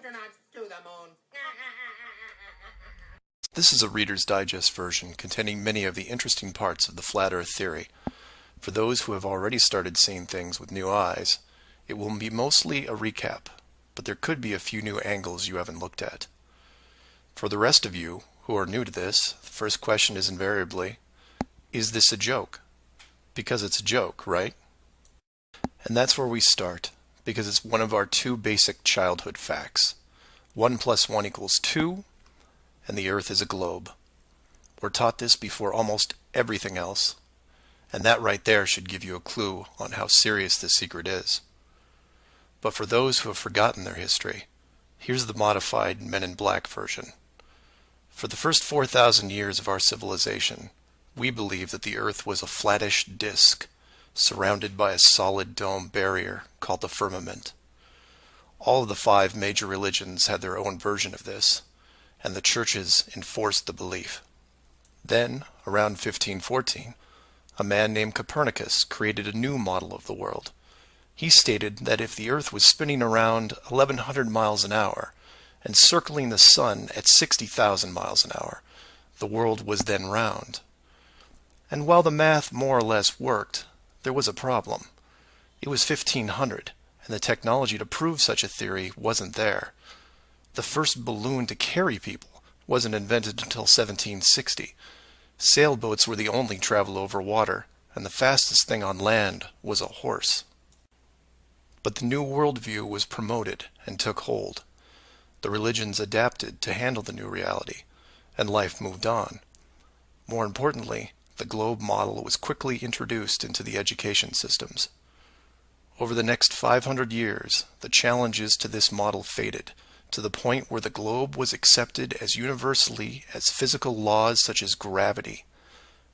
astronauts to the moon. This is a Reader's Digest version containing many of the interesting parts of the Flat Earth theory. For those who have already started seeing things with new eyes, it will be mostly a recap, but there could be a few new angles you haven't looked at. For the rest of you who are new to this, the first question is invariably, is this a joke? Because it's a joke, right? And that's where we start, because it's one of our two basic childhood facts. 1 + 1 = 2, and the Earth is a globe. We're taught this before almost everything else, and that right there should give you a clue on how serious this secret is. But for those who have forgotten their history, here's the modified Men in Black version. For the first 4,000 years of our civilization, we believed that the Earth was a flattish disk, surrounded by a solid dome barrier called the firmament. All of the 5 major religions had their own version of this, and the churches enforced the belief. Then, around 1514, a man named Copernicus created a new model of the world. He stated that if the Earth was spinning around 1,100 miles an hour and circling the Sun at 60,000 miles an hour, the world was then round. And while the math more or less worked, there was a problem. It was 1500, and the technology to prove such a theory wasn't there. The first balloon to carry people wasn't invented until 1760. Sailboats were the only travel over water, and the fastest thing on land was a horse. But the new worldview was promoted and took hold. The religions adapted to handle the new reality, and life moved on. More importantly, the globe model was quickly introduced into the education systems. Over the next 500 years, the challenges to this model faded, to the point where the globe was accepted as universally as physical laws such as gravity.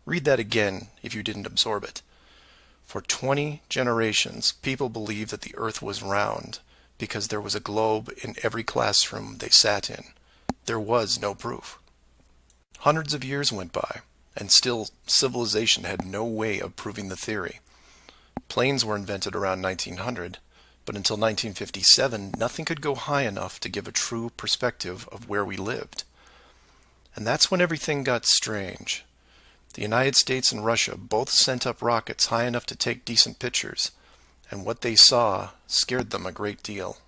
Read that again if you didn't absorb it. For 20 generations, people believed that the Earth was round because there was a globe in every classroom they sat in. There was no proof. Hundreds of years went by, and still civilization had no way of proving the theory. Planes were invented around 1900, but until 1957, nothing could go high enough to give a true perspective of where we lived. And that's when everything got strange. The United States and Russia both sent up rockets high enough to take decent pictures, and what they saw scared them a great deal.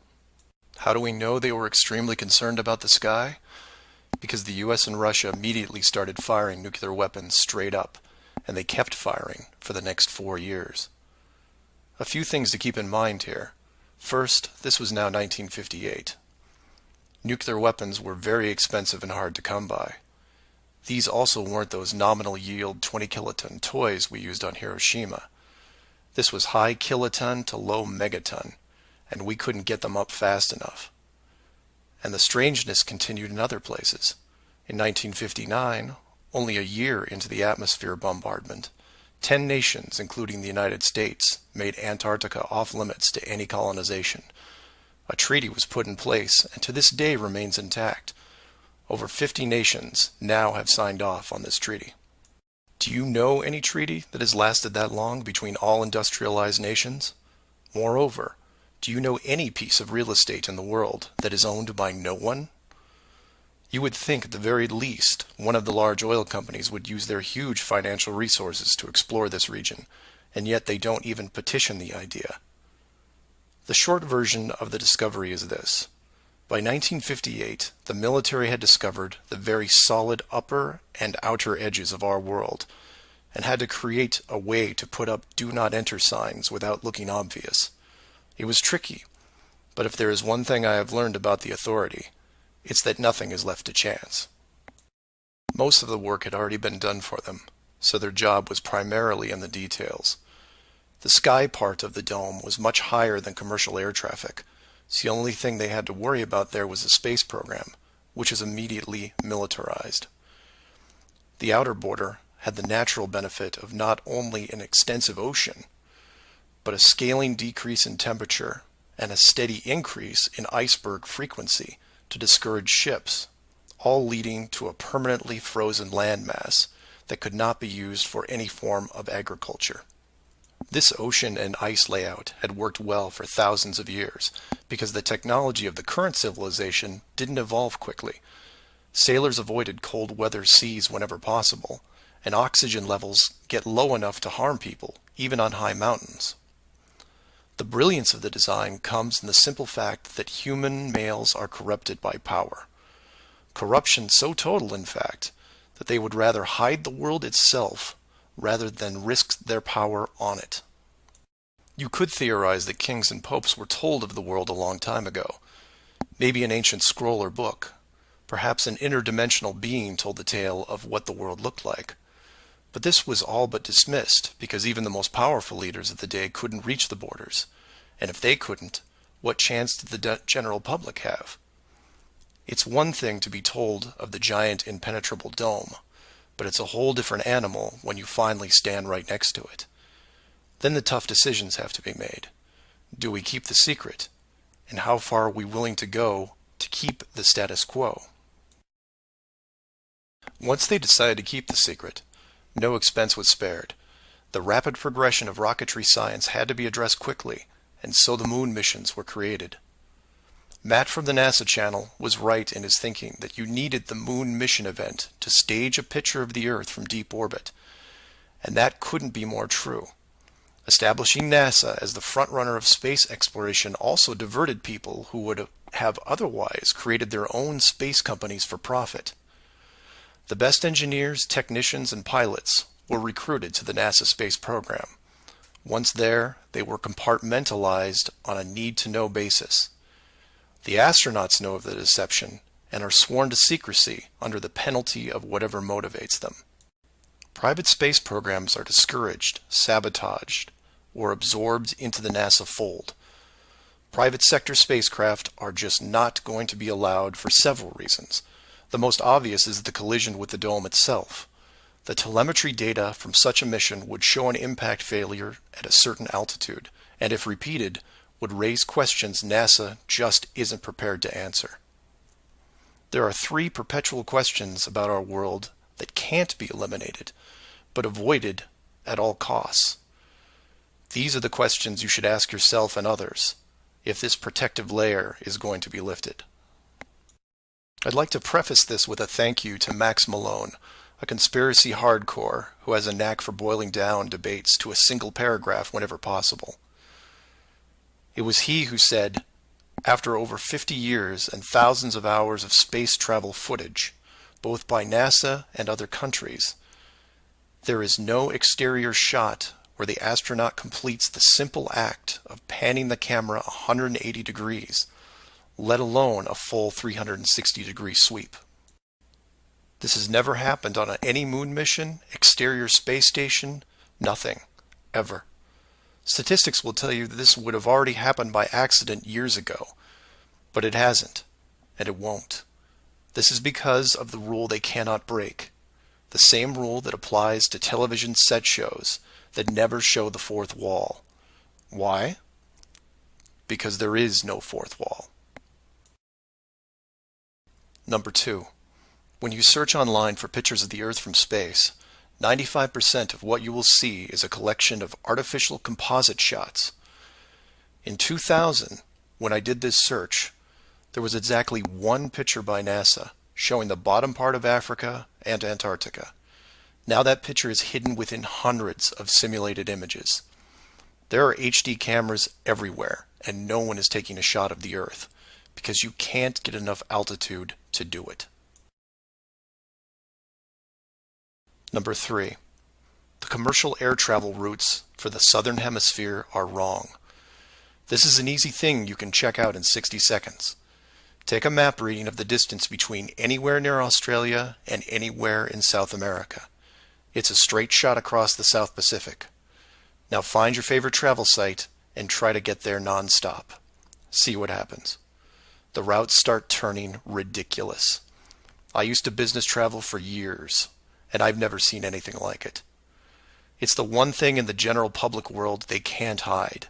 How do we know they were extremely concerned about the sky? Because the US and Russia immediately started firing nuclear weapons straight up, and they kept firing for the next 4 years. A few things to keep in mind here. First, this was now 1958. Nuclear weapons were very expensive and hard to come by. These also weren't those nominal yield 20 kiloton toys we used on Hiroshima. This was high kiloton to low megaton, and we couldn't get them up fast enough. And the strangeness continued in other places. In 1959, only a year into the atmosphere bombardment, 10 nations, including the United States, made Antarctica off-limits to any colonization. A treaty was put in place and to this day remains intact. Over 50 nations now have signed off on this treaty. Do you know any treaty that has lasted that long between all industrialized nations? Moreover, do you know any piece of real estate in the world that is owned by no one? You would think at the very least one of the large oil companies would use their huge financial resources to explore this region, and yet they don't even petition the idea. The short version of the discovery is this. By 1958, the military had discovered the very solid upper and outer edges of our world, and had to create a way to put up "Do Not Enter" signs without looking obvious. It was tricky, but if there is one thing I have learned about the authority, it's that nothing is left to chance. Most of the work had already been done for them, so their job was primarily in the details. The sky part of the dome was much higher than commercial air traffic, so the only thing they had to worry about there was the space program, which is immediately militarized. The outer border had the natural benefit of not only an extensive ocean, but a scaling decrease in temperature and a steady increase in iceberg frequency to discourage ships, all leading to a permanently frozen landmass that could not be used for any form of agriculture. This ocean and ice layout had worked well for thousands of years because the technology of the current civilization didn't evolve quickly. Sailors avoided cold weather seas whenever possible, and oxygen levels get low enough to harm people, even on high mountains. The brilliance of the design comes in the simple fact that human males are corrupted by power. Corruption so total, in fact, that they would rather hide the world itself rather than risk their power on it. You could theorize that kings and popes were told of the world a long time ago. Maybe an ancient scroll or book. Perhaps an interdimensional being told the tale of what the world looked like. But this was all but dismissed because even the most powerful leaders of the day couldn't reach the borders. And if they couldn't, what chance did the general public have? It's one thing to be told of the giant impenetrable dome, but it's a whole different animal when you finally stand right next to it. Then the tough decisions have to be made. Do we keep the secret? And how far are we willing to go to keep the status quo? Once they decided to keep the secret, no expense was spared. The rapid progression of rocketry science had to be addressed quickly, and so the moon missions were created. Matt from the NASA channel was right in his thinking that you needed the moon mission event to stage a picture of the Earth from deep orbit, and that couldn't be more true. Establishing NASA as the frontrunner of space exploration also diverted people who would have otherwise created their own space companies for profit. The best engineers, technicians, and pilots were recruited to the NASA space program. Once there, they were compartmentalized on a need-to-know basis. The astronauts know of the deception and are sworn to secrecy under the penalty of whatever motivates them. Private space programs are discouraged, sabotaged, or absorbed into the NASA fold. Private sector spacecraft are just not going to be allowed for several reasons. The most obvious is the collision with the dome itself. The telemetry data from such a mission would show an impact failure at a certain altitude, and if repeated, would raise questions NASA just isn't prepared to answer. There are 3 perpetual questions about our world that can't be eliminated, but avoided at all costs. These are the questions you should ask yourself and others if this protective layer is going to be lifted. I'd like to preface this with a thank you to Max Malone, a conspiracy hardcore who has a knack for boiling down debates to a single paragraph whenever possible. It was he who said, after over 50 years and thousands of hours of space travel footage, both by NASA and other countries, there is no exterior shot where the astronaut completes the simple act of panning the camera 180 degrees, let alone a full 360-degree sweep. This has never happened on any moon mission, exterior space station, nothing, ever. Statistics will tell you that this would have already happened by accident years ago, but it hasn't, and it won't. This is because of the rule they cannot break, the same rule that applies to television set shows that never show the fourth wall. Why? Because there is no fourth wall. Number 2. When you search online for pictures of the Earth from space, 95% of what you will see is a collection of artificial composite shots. In 2000, when I did this search, there was exactly 1 picture by NASA showing the bottom part of Africa and Antarctica. Now that picture is hidden within hundreds of simulated images. There are HD cameras everywhere, and no one is taking a shot of the Earth, because you can't get enough altitude to do it. Number 3. The commercial air travel routes for the southern hemisphere are wrong. This is an easy thing you can check out in 60 seconds. Take a map reading of the distance between anywhere near Australia and anywhere in South America. It's a straight shot across the South Pacific. Now find your favorite travel site and try to get there non-stop. See what happens. The routes start turning ridiculous. I used to business travel for years, and I've never seen anything like it. It's the one thing in the general public world they can't hide,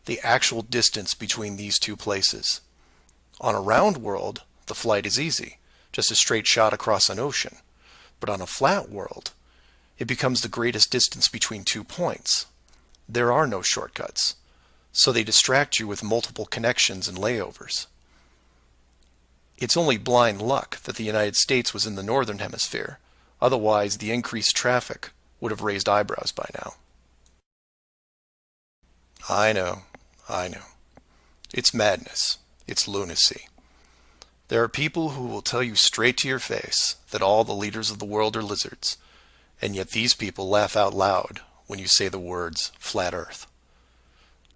the actual distance between these two places. On a round world, the flight is easy, just a straight shot across an ocean. But on a flat world, it becomes the greatest distance between 2 points. There are no shortcuts, so they distract you with multiple connections and layovers. It's only blind luck that the United States was in the northern hemisphere. Otherwise, the increased traffic would have raised eyebrows by now. I know. It's madness. It's lunacy. There are people who will tell you straight to your face that all the leaders of the world are lizards, and yet these people laugh out loud when you say the words flat earth.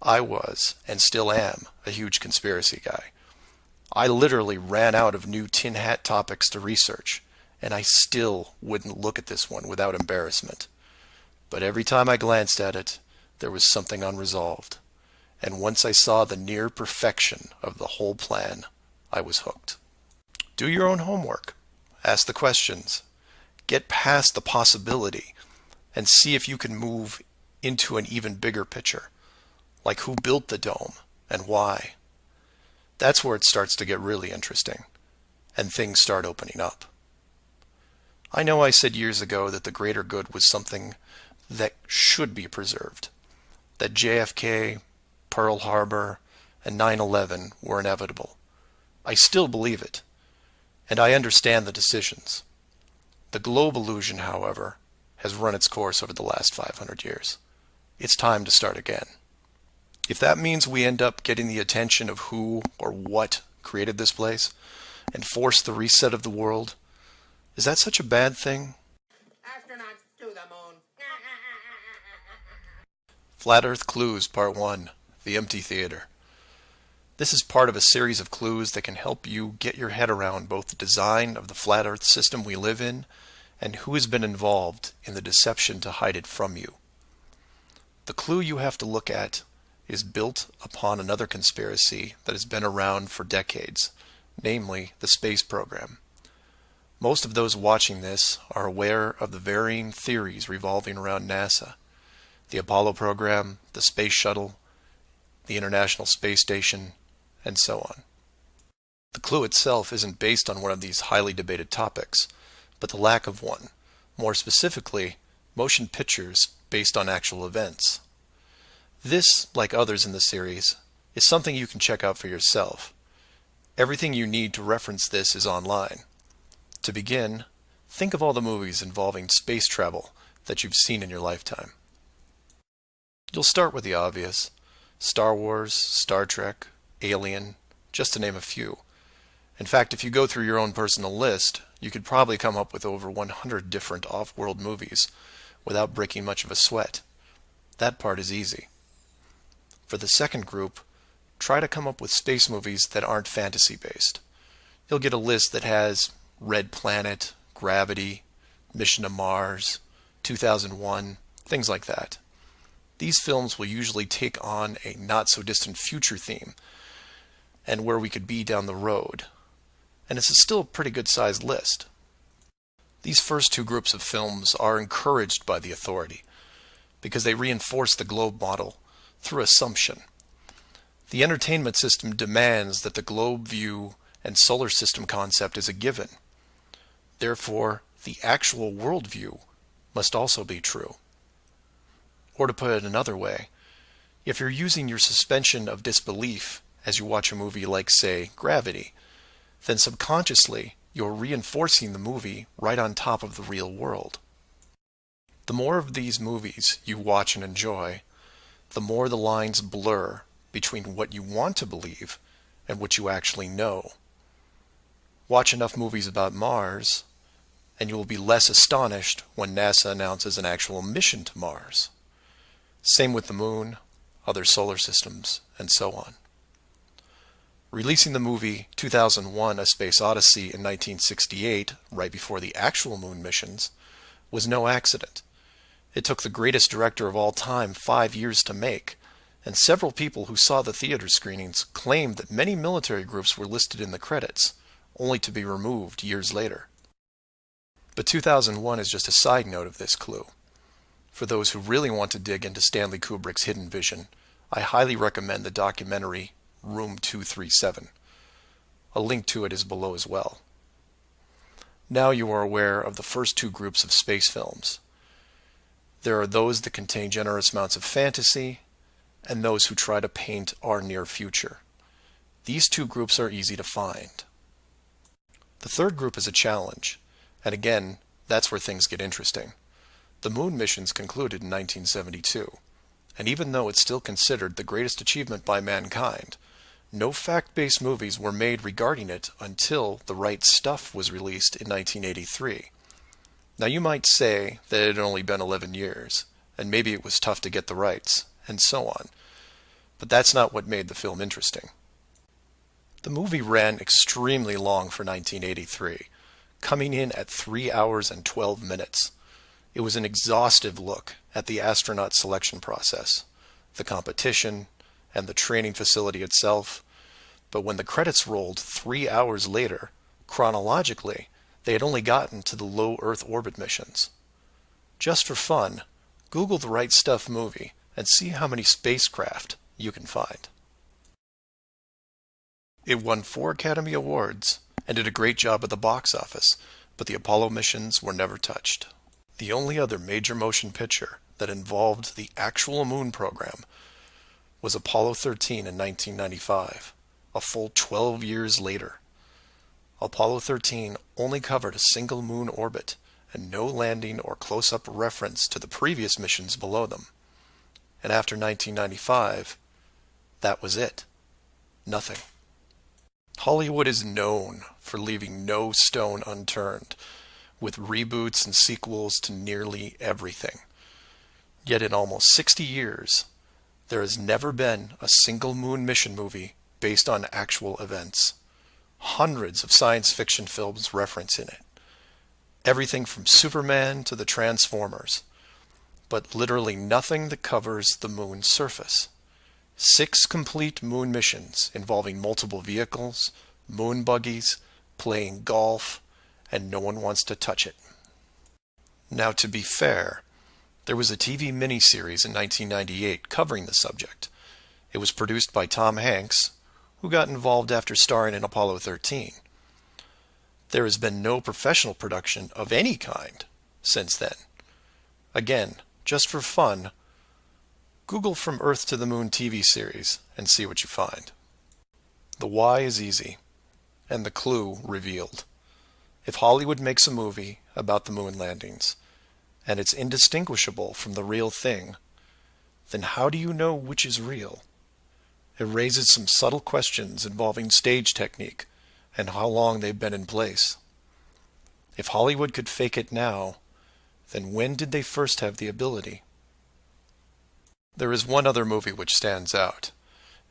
I was, and still am, a huge conspiracy guy. I literally ran out of new tin hat topics to research, and I still wouldn't look at this one without embarrassment. But every time I glanced at it, there was something unresolved. And once I saw the near perfection of the whole plan, I was hooked. Do your own homework. Ask the questions. Get past the possibility and see if you can move into an even bigger picture. Like who built the dome and why. That's where it starts to get really interesting and things start opening up. I know I said years ago that the greater good was something that should be preserved, that JFK, Pearl Harbor, and 9/11 were inevitable. I still believe it, and I understand the decisions. The globe illusion, however, has run its course over the last 500 years. It's time to start again. If that means we end up getting the attention of who or what created this place and force the reset of the world, is that such a bad thing? Astronauts to the moon. Flat Earth Clues Part 1, The Empty Theater. This is part of a series of clues that can help you get your head around both the design of the flat Earth system we live in and who has been involved in the deception to hide it from you. The clue you have to look at is built upon another conspiracy that has been around for decades, namely the space program. Most of those watching this are aware of the varying theories revolving around NASA, the Apollo program, the space shuttle, the International Space Station, and so on. The clue itself isn't based on one of these highly debated topics, but the lack of one, more specifically, motion pictures based on actual events. This, like others in the series, is something you can check out for yourself. Everything you need to reference this is online. To begin, think of all the movies involving space travel that you've seen in your lifetime. You'll start with the obvious: Star Wars, Star Trek, Alien, just to name a few. In fact, if you go through your own personal list, you could probably come up with over 100 different off-world movies without breaking much of a sweat. That part is easy. For the second group, try to come up with space movies that aren't fantasy-based. You'll get a list that has Red Planet, Gravity, Mission to Mars, 2001, things like that. These films will usually take on a not-so-distant future theme, and where we could be down the road. And it's still a pretty good-sized list. These first two groups of films are encouraged by the authority, because they reinforce the globe model through assumption. The entertainment system demands that the globe view and solar system concept is a given. Therefore, the actual worldview must also be true. Or to put it another way, if you're using your suspension of disbelief as you watch a movie like, say, Gravity, then subconsciously you're reinforcing the movie right on top of the real world. The more of these movies you watch and enjoy, the more the lines blur between what you want to believe and what you actually know. Watch enough movies about Mars, and you will be less astonished when NASA announces an actual mission to Mars. Same with the Moon, other solar systems, and so on. Releasing the movie 2001: A Space Odyssey in 1968, right before the actual moon missions, was no accident. It took the greatest director of all time 5 years to make, and several people who saw the theater screenings claimed that many military groups were listed in the credits, only to be removed years later. But 2001 is just a side note of this clue. For those who really want to dig into Stanley Kubrick's hidden vision, I highly recommend the documentary Room 237. A link to it is below as well. Now you are aware of the first two groups of space films. There are those that contain generous amounts of fantasy, and those who try to paint our near future. These two groups are easy to find. The third group is a challenge, and again, that's where things get interesting. The moon missions concluded in 1972, and even though it's still considered the greatest achievement by mankind, no fact-based movies were made regarding it until The Right Stuff was released in 1983. Now you might say that it had only been 11 years, and maybe it was tough to get the rights, and so on. But that's not what made the film interesting. The movie ran extremely long for 1983, coming in at 3 hours and 12 minutes. It was an exhaustive look at the astronaut selection process, the competition, and the training facility itself. But when the credits rolled 3 hours later, chronologically, they had only gotten to the low Earth orbit missions. Just for fun, Google The Right Stuff movie and see how many spacecraft you can find. It won 4 Academy Awards and did a great job at the box office, but the Apollo missions were never touched. The only other major motion picture that involved the actual moon program was Apollo 13 in 1995, a full 12 years later. Apollo 13 only covered a single moon orbit and no landing or close-up reference to the previous missions below them. And after 1995, that was it. Nothing. Hollywood is known for leaving no stone unturned, with reboots and sequels to nearly everything. Yet in almost 60 years, there has never been a single moon mission movie based on actual events. Hundreds of science fiction films reference in it. Everything from Superman to the Transformers. But literally nothing that covers the moon's surface. 6 complete moon missions involving multiple vehicles, moon buggies, playing golf, and no one wants to touch it. Now, to be fair, there was a TV miniseries in 1998 covering the subject. It was produced by Tom Hanks, who got involved after starring in Apollo 13. There has been no professional production of any kind since then. Again, just for fun, Google From Earth to the Moon TV series and see what you find. The why is easy, and the clue revealed. If Hollywood makes a movie about the moon landings, and it's indistinguishable from the real thing, then how do you know which is real? It raises some subtle questions involving stage technique and how long they've been in place. If Hollywood could fake it now, then when did they first have the ability? There is one other movie which stands out,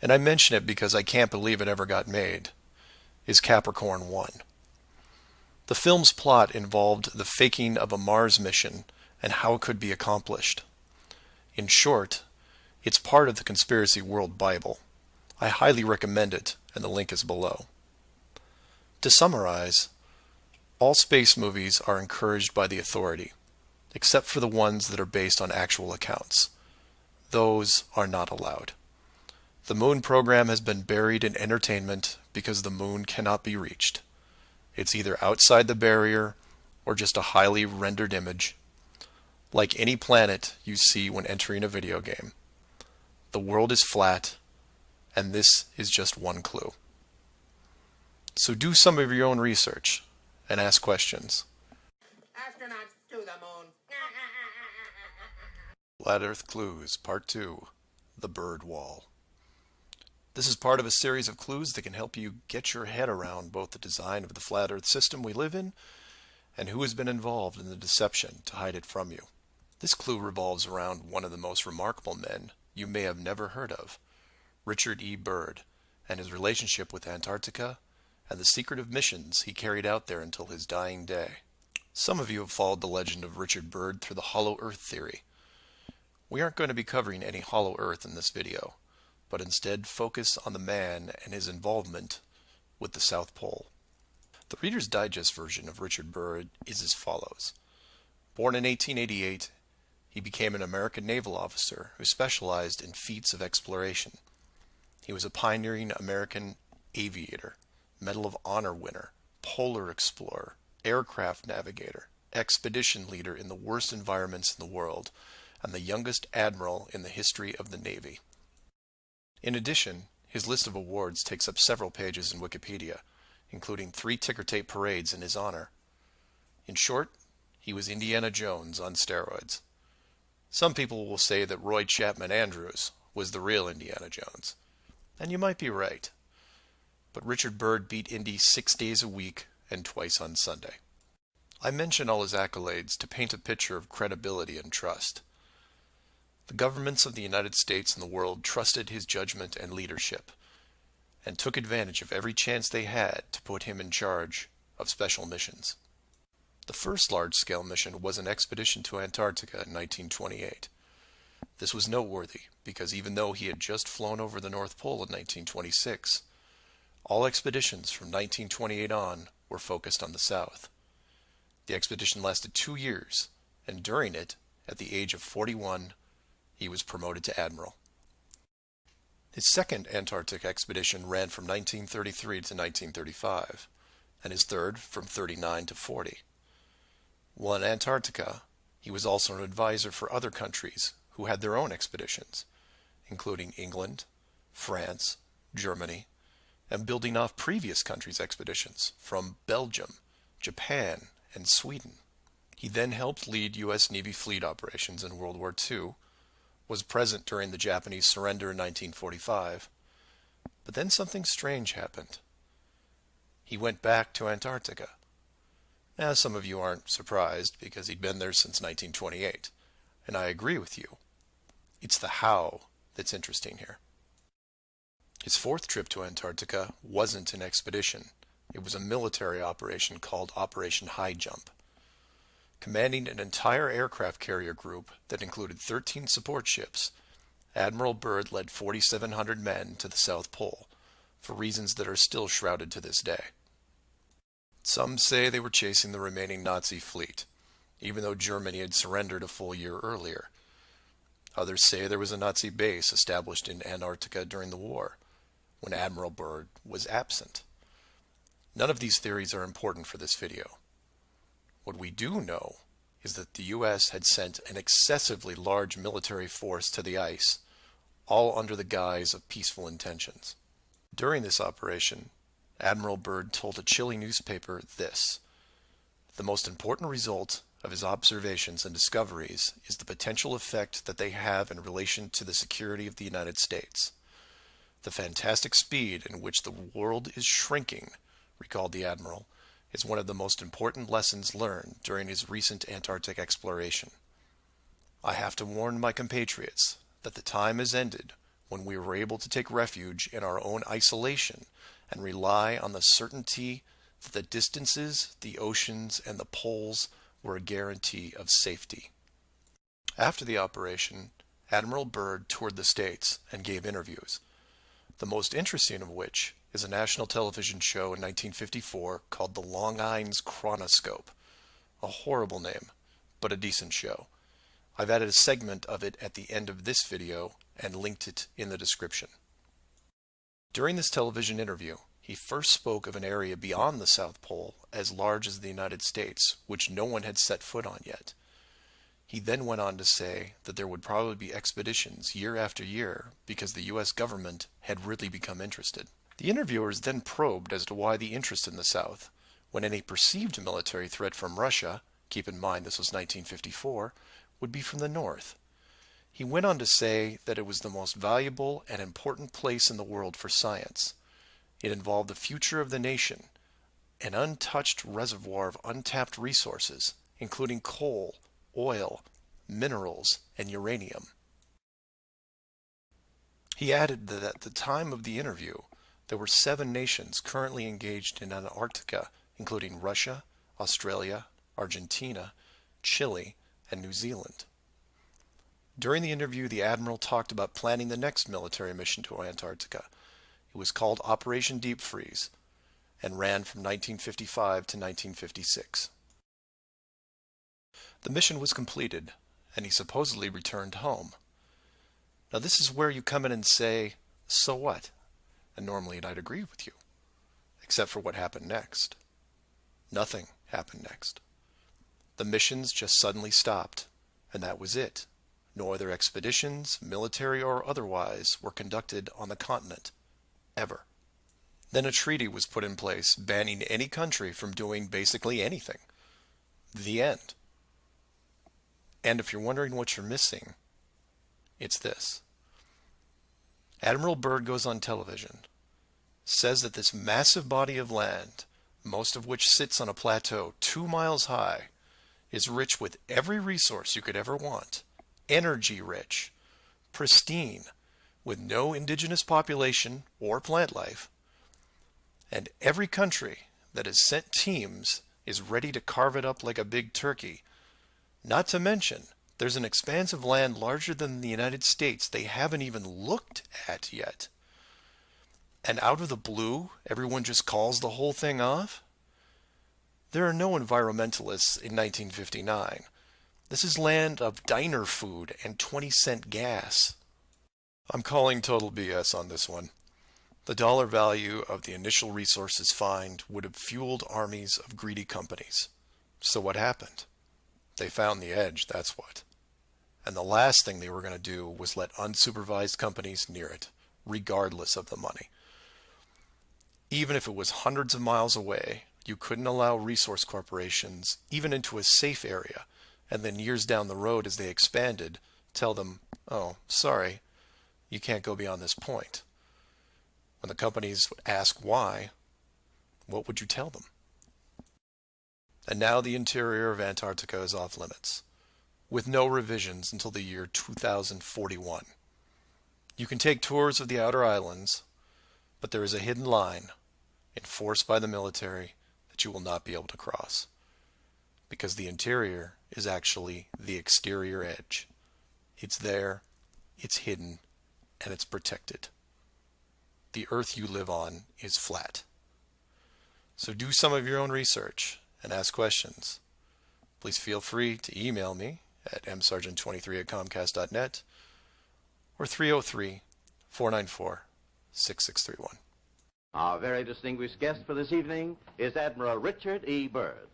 and I mention it because I can't believe it ever got made, is Capricorn 1. The film's plot involved the faking of a Mars mission and how it could be accomplished. In short, it's part of the Conspiracy World Bible. I highly recommend it, and the link is below. To summarize, all space movies are encouraged by the authority, except for the ones that are based on actual accounts. Those are not allowed. The moon program has been buried in entertainment because the moon cannot be reached. It's either outside the barrier or just a highly rendered image, like any planet you see when entering a video game. The world is flat, and this is just one clue. So do some of your own research and ask questions. Astronauts to the moon. Flat Earth Clues, Part 2, The Bird Wall. This is part of a series of clues that can help you get your head around both the design of the flat Earth system we live in and who has been involved in the deception to hide it from you. This clue revolves around one of the most remarkable men you may have never heard of, Richard E. Byrd, and his relationship with Antarctica and the secretive missions he carried out there until his dying day. Some of you have followed the legend of Richard Byrd through the hollow Earth theory. We aren't going to be covering any hollow Earth in this video, but instead focus on the man and his involvement with the South Pole. The Reader's Digest version of Richard Byrd is as follows. Born in 1888, he became an American naval officer who specialized in feats of exploration. He was a pioneering American aviator, Medal of Honor winner, polar explorer, aircraft navigator, expedition leader in the worst environments in the world, and the youngest admiral in the history of the Navy. In addition, his list of awards takes up several pages in Wikipedia, including 3 ticker tape parades in his honor. In short, he was Indiana Jones on steroids. Some people will say that Roy Chapman Andrews was the real Indiana Jones. And you might be right. But Richard Byrd beat Indy 6 days a week and twice on Sunday. I mention all his accolades to paint a picture of credibility and trust. The governments of the United States and the world trusted his judgment and leadership, and took advantage of every chance they had to put him in charge of special missions. The first large-scale mission was an expedition to Antarctica in 1928. This was noteworthy because even though he had just flown over the North Pole in 1926, all expeditions from 1928 on were focused on the South. The expedition lasted 2 years, and during it, at the age of 41, he was promoted to admiral. His second Antarctic expedition ran from 1933 to 1935, and his third from 39 to 40. While in Antarctica, he was also an advisor for other countries who had their own expeditions, including England, France, Germany, and building off previous countries' expeditions from Belgium, Japan, and Sweden. He then helped lead U.S. Navy fleet operations in World War II, was present during the Japanese surrender in 1945, but then something strange happened. He went back to Antarctica. Now, some of you aren't surprised because he'd been there since 1928, and I agree with you. It's the how that's interesting here. His fourth trip to Antarctica wasn't an expedition. It was a military operation called Operation High Jump. Commanding an entire aircraft carrier group that included 13 support ships, Admiral Byrd led 4,700 men to the South Pole, for reasons that are still shrouded to this day. Some say they were chasing the remaining Nazi fleet, even though Germany had surrendered a full year earlier. Others say there was a Nazi base established in Antarctica during the war, when Admiral Byrd was absent. None of these theories are important for this video. What we do know is that the U.S. had sent an excessively large military force to the ice, all under the guise of peaceful intentions. During this operation, Admiral Byrd told a Chile newspaper this: "The most important result of his observations and discoveries is the potential effect that they have in relation to the security of the United States. The fantastic speed in which the world is shrinking," recalled the Admiral, "is one of the most important lessons learned during his recent Antarctic exploration. I have to warn my compatriots that the time has ended when we were able to take refuge in our own isolation and rely on the certainty that the distances, the oceans, and the poles were a guarantee of safety." After the operation, Admiral Byrd toured the States and gave interviews, the most interesting of which is a national television show in 1954 called The Longines Chronoscope. A horrible name, but a decent show. I've added a segment of it at the end of this video and linked it in the description. During this television interview, he first spoke of an area beyond the South Pole as large as the United States, which no one had set foot on yet. He then went on to say that there would probably be expeditions year after year because the U.S. government had really become interested. The interviewers then probed as to why the interest in the South, when any perceived military threat from Russia, keep in mind this was 1954, would be from the North. He went on to say that it was the most valuable and important place in the world for science. It involved the future of the nation, an untouched reservoir of untapped resources, including coal, oil, minerals, and uranium. He added that at the time of the interview, there were 7 nations currently engaged in Antarctica, including Russia, Australia, Argentina, Chile, and New Zealand. During the interview, the Admiral talked about planning the next military mission to Antarctica. It was called Operation Deep Freeze and ran from 1955 to 1956. The mission was completed, and he supposedly returned home. Now this is where you come in and say, so what? And normally I'd agree with you, except for what happened next. Nothing happened next. The missions just suddenly stopped, and that was it. No other expeditions, military or otherwise, were conducted on the continent, ever. Then a treaty was put in place banning any country from doing basically anything. The end. And if you're wondering what you're missing, it's this. Admiral Byrd goes on television, says that this massive body of land, most of which sits on a plateau 2 miles high, is rich with every resource you could ever want, energy rich, pristine, with no indigenous population or plant life, and every country that has sent teams is ready to carve it up like a big turkey. Not to mention, there's an expanse of land larger than the United States they haven't even looked at yet. And out of the blue, everyone just calls the whole thing off? There are no environmentalists in 1959. This is land of diner food and 20-cent gas. I'm calling total BS on this one. The dollar value of the initial resources find would have fueled armies of greedy companies. So what happened? They found the edge, that's what. And the last thing they were going to do was let unsupervised companies near it, regardless of the money. Even if it was hundreds of miles away, you couldn't allow resource corporations even into a safe area, and then years down the road as they expanded, tell them, oh, sorry, you can't go beyond this point. When the companies would ask why, what would you tell them? And now the interior of Antarctica is off limits, with no revisions until the year 2041. You can take tours of the outer islands, but there is a hidden line, enforced by the military, that you will not be able to cross. Because the interior is actually the exterior edge. It's there, it's hidden, and it's protected. The Earth you live on is flat. So do some of your own research and ask questions. Please feel free to email me at msargent23@comcast.net or 303-494-6631. Our very distinguished guest for this evening is Admiral Richard E. Byrd.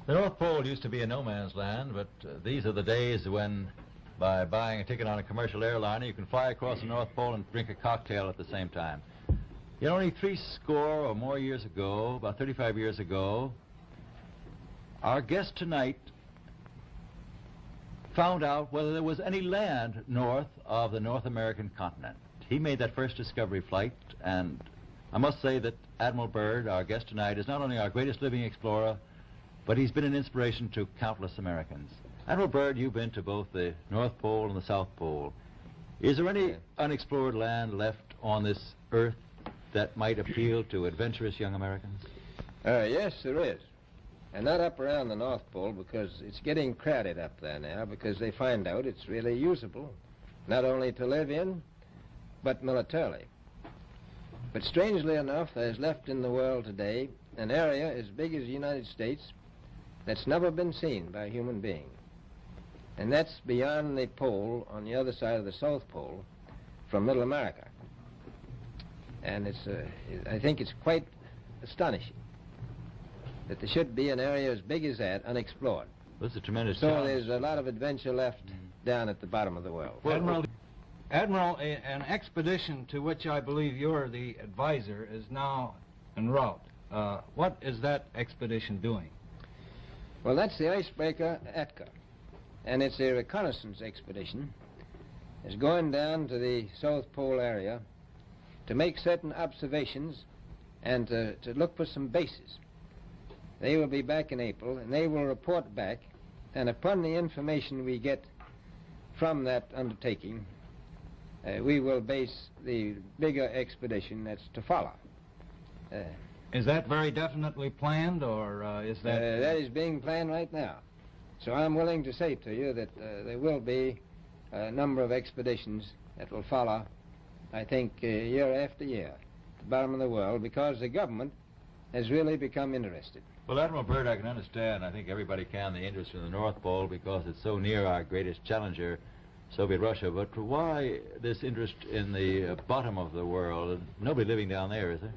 The North Pole used to be a no man's land, but these are the days when, by buying a ticket on a commercial airliner, you can fly across the North Pole and drink a cocktail at the same time. Yet only 70 or more years ago, about 35 years ago, our guest tonight found out whether there was any land north of the North American continent. He made that first discovery flight, and I must say that Admiral Byrd, our guest tonight, is not only our greatest living explorer, but he's been an inspiration to countless Americans. Admiral Byrd, you've been to both the North Pole and the South Pole. Is there any unexplored land left on this Earth that might appeal to adventurous young Americans? Yes, there is. And not up around the North Pole, because it's getting crowded up there now, because they find out it's really usable, not only to live in, but militarily. But strangely enough, there's left in the world today an area as big as the United States that's never been seen by a human being. And that's beyond the pole on the other side of the South Pole from Middle America. And I think it's quite astonishing that there should be an area as big as that unexplored. This is a tremendous So challenge. there's a lot of adventure left down at the bottom of the world. Admiral, an expedition to which I believe you're the advisor is now en route. What is that expedition doing? Well, that's the icebreaker Atka, and it's a reconnaissance expedition. It's going down to the South Pole area to make certain observations and to look for some bases. They will be back in April, and they will report back, and upon the information we get from that undertaking, we will base the bigger expedition that's to follow. Is that very definitely planned, or is that... That is being planned right now. So I'm willing to say to you that there will be a number of expeditions that will follow, I think, year after year, at the bottom of the world, because the government has really become interested. Well, Admiral Byrd, I can understand, I think everybody can, the interest in the North Pole because it's so near our greatest challenger, Soviet Russia. But why this interest in the bottom of the world? Nobody living down there, is there?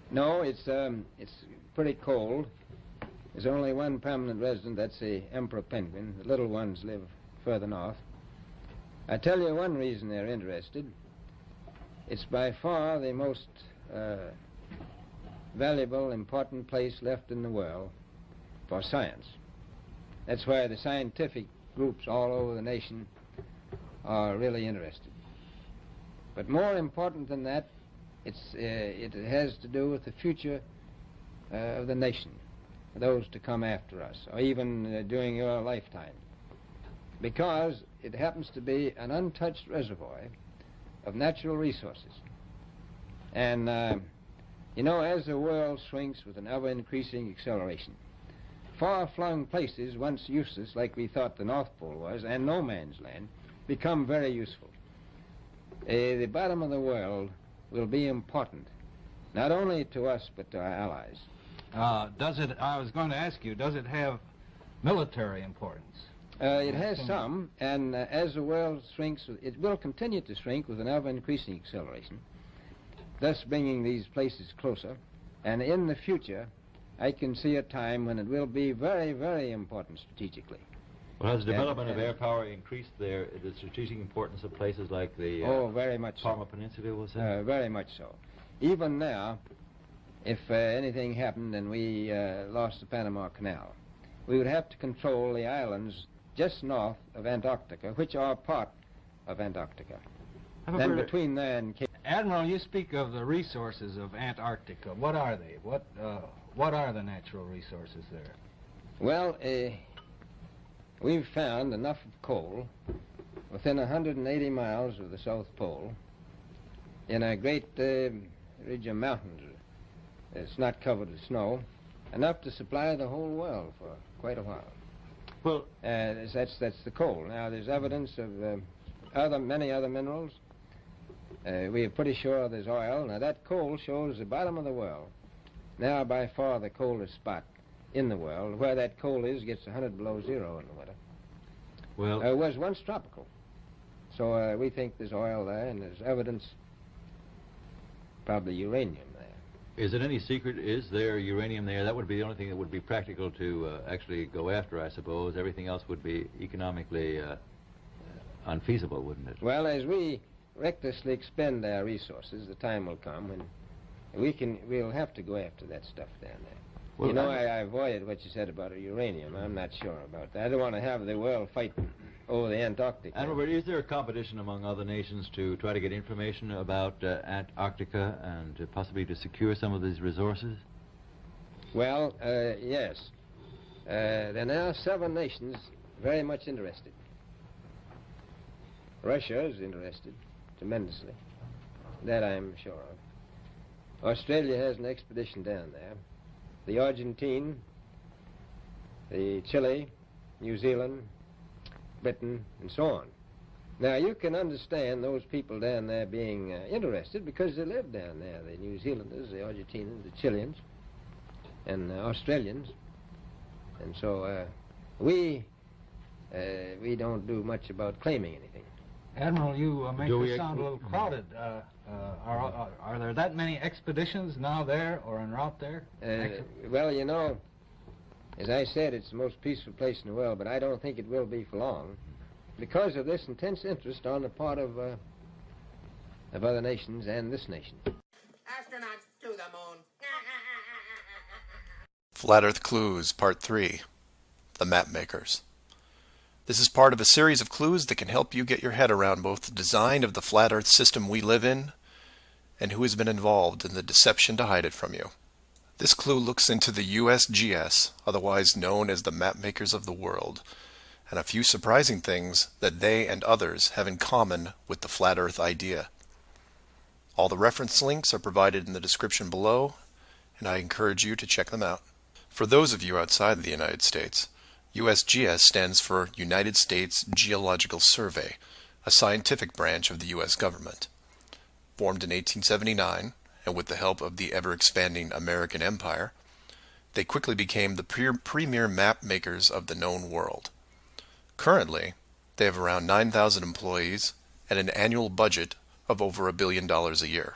No, it's pretty cold. There's only one permanent resident, that's the emperor penguin. The little ones live further north. I tell you one reason they're interested. It's by far the most valuable, important place left in the world for science. That's why the scientific groups all over the nation are really interested. But more important than that, it has to do with the future of the nation, those to come after us, or even during your lifetime, because it happens to be an untouched reservoir of natural resources. And, you know, as the world shrinks with an ever-increasing acceleration, far-flung places, once useless, like we thought the North Pole was, and no man's land, become very useful. The bottom of the world will be important, not only to us, but to our allies. I was going to ask you, does it have military importance? It has some, and as the world shrinks, it will continue to shrink with an ever-increasing acceleration, thus bringing these places closer. And in the future, I can see a time when it will be very, very important strategically. Well, has the development of air power increased the strategic importance of places like the very much Parma Peninsula, was it? Very much so. Even now, if anything happened and we lost the Panama Canal, we would have to control the islands just north of Antarctica, which are part of Antarctica. Then between there and Cape... Admiral, you speak of the resources of Antarctica. What are they? What are the natural resources there? Well, we've found enough of coal within 180 miles of the South Pole in a great ridge of mountains. It's not covered with snow, enough to supply the whole world for quite a while. Well, that's the coal. Now, there's evidence of many other minerals. We are pretty sure there's oil. Now, that coal shows the bottom of the world. Now, by far the coldest spot in the world. Where that coal is gets 100 below zero in the winter. Well, it was once tropical. So we think there's oil there, and there's evidence, probably uranium there. Is it any secret? Is there uranium there? That would be the only thing that would be practical to actually go after, I suppose. Everything else would be economically unfeasible, wouldn't it? Well, as we recklessly expend our resources, the time will come when we'll have to go after that stuff down there. Well, you know, I avoided what you said about uranium. I'm not sure about that. I don't want to have the world fighting over the Antarctic. And Robert, is there a competition among other nations to try to get information about Antarctica and possibly to secure some of these resources? Well, yes. There are now 7 nations very much interested. Russia is interested tremendously. That I'm sure of. Australia has an expedition down there. The Argentine, the Chile, New Zealand, Britain, and so on. Now, you can understand those people down there being interested because they live down there, the New Zealanders, the Argentinians, the Chileans, and Australians. And so we don't do much about claiming anything. Admiral, you make it sound a little crowded. Are there that many expeditions now there or en route there? Well, you know, as I said, it's the most peaceful place in the world, but I don't think it will be for long because of this intense interest on the part of other nations and this nation. Astronauts to the moon. Flat Earth Clues, Part 3, The Map Makers. This is part of a series of clues that can help you get your head around both the design of the flat Earth system we live in and who has been involved in the deception to hide it from you. This clue looks into the USGS, otherwise known as the Map Makers of the World, and a few surprising things that they and others have in common with the flat Earth idea. All the reference links are provided in the description below, and I encourage you to check them out. For those of you outside the United States, USGS stands for United States Geological Survey, a scientific branch of the U.S. government. Formed in 1879, and with the help of the ever-expanding American Empire, they quickly became the premier map makers of the known world. Currently, they have around 9,000 employees and an annual budget of over $1 billion a year.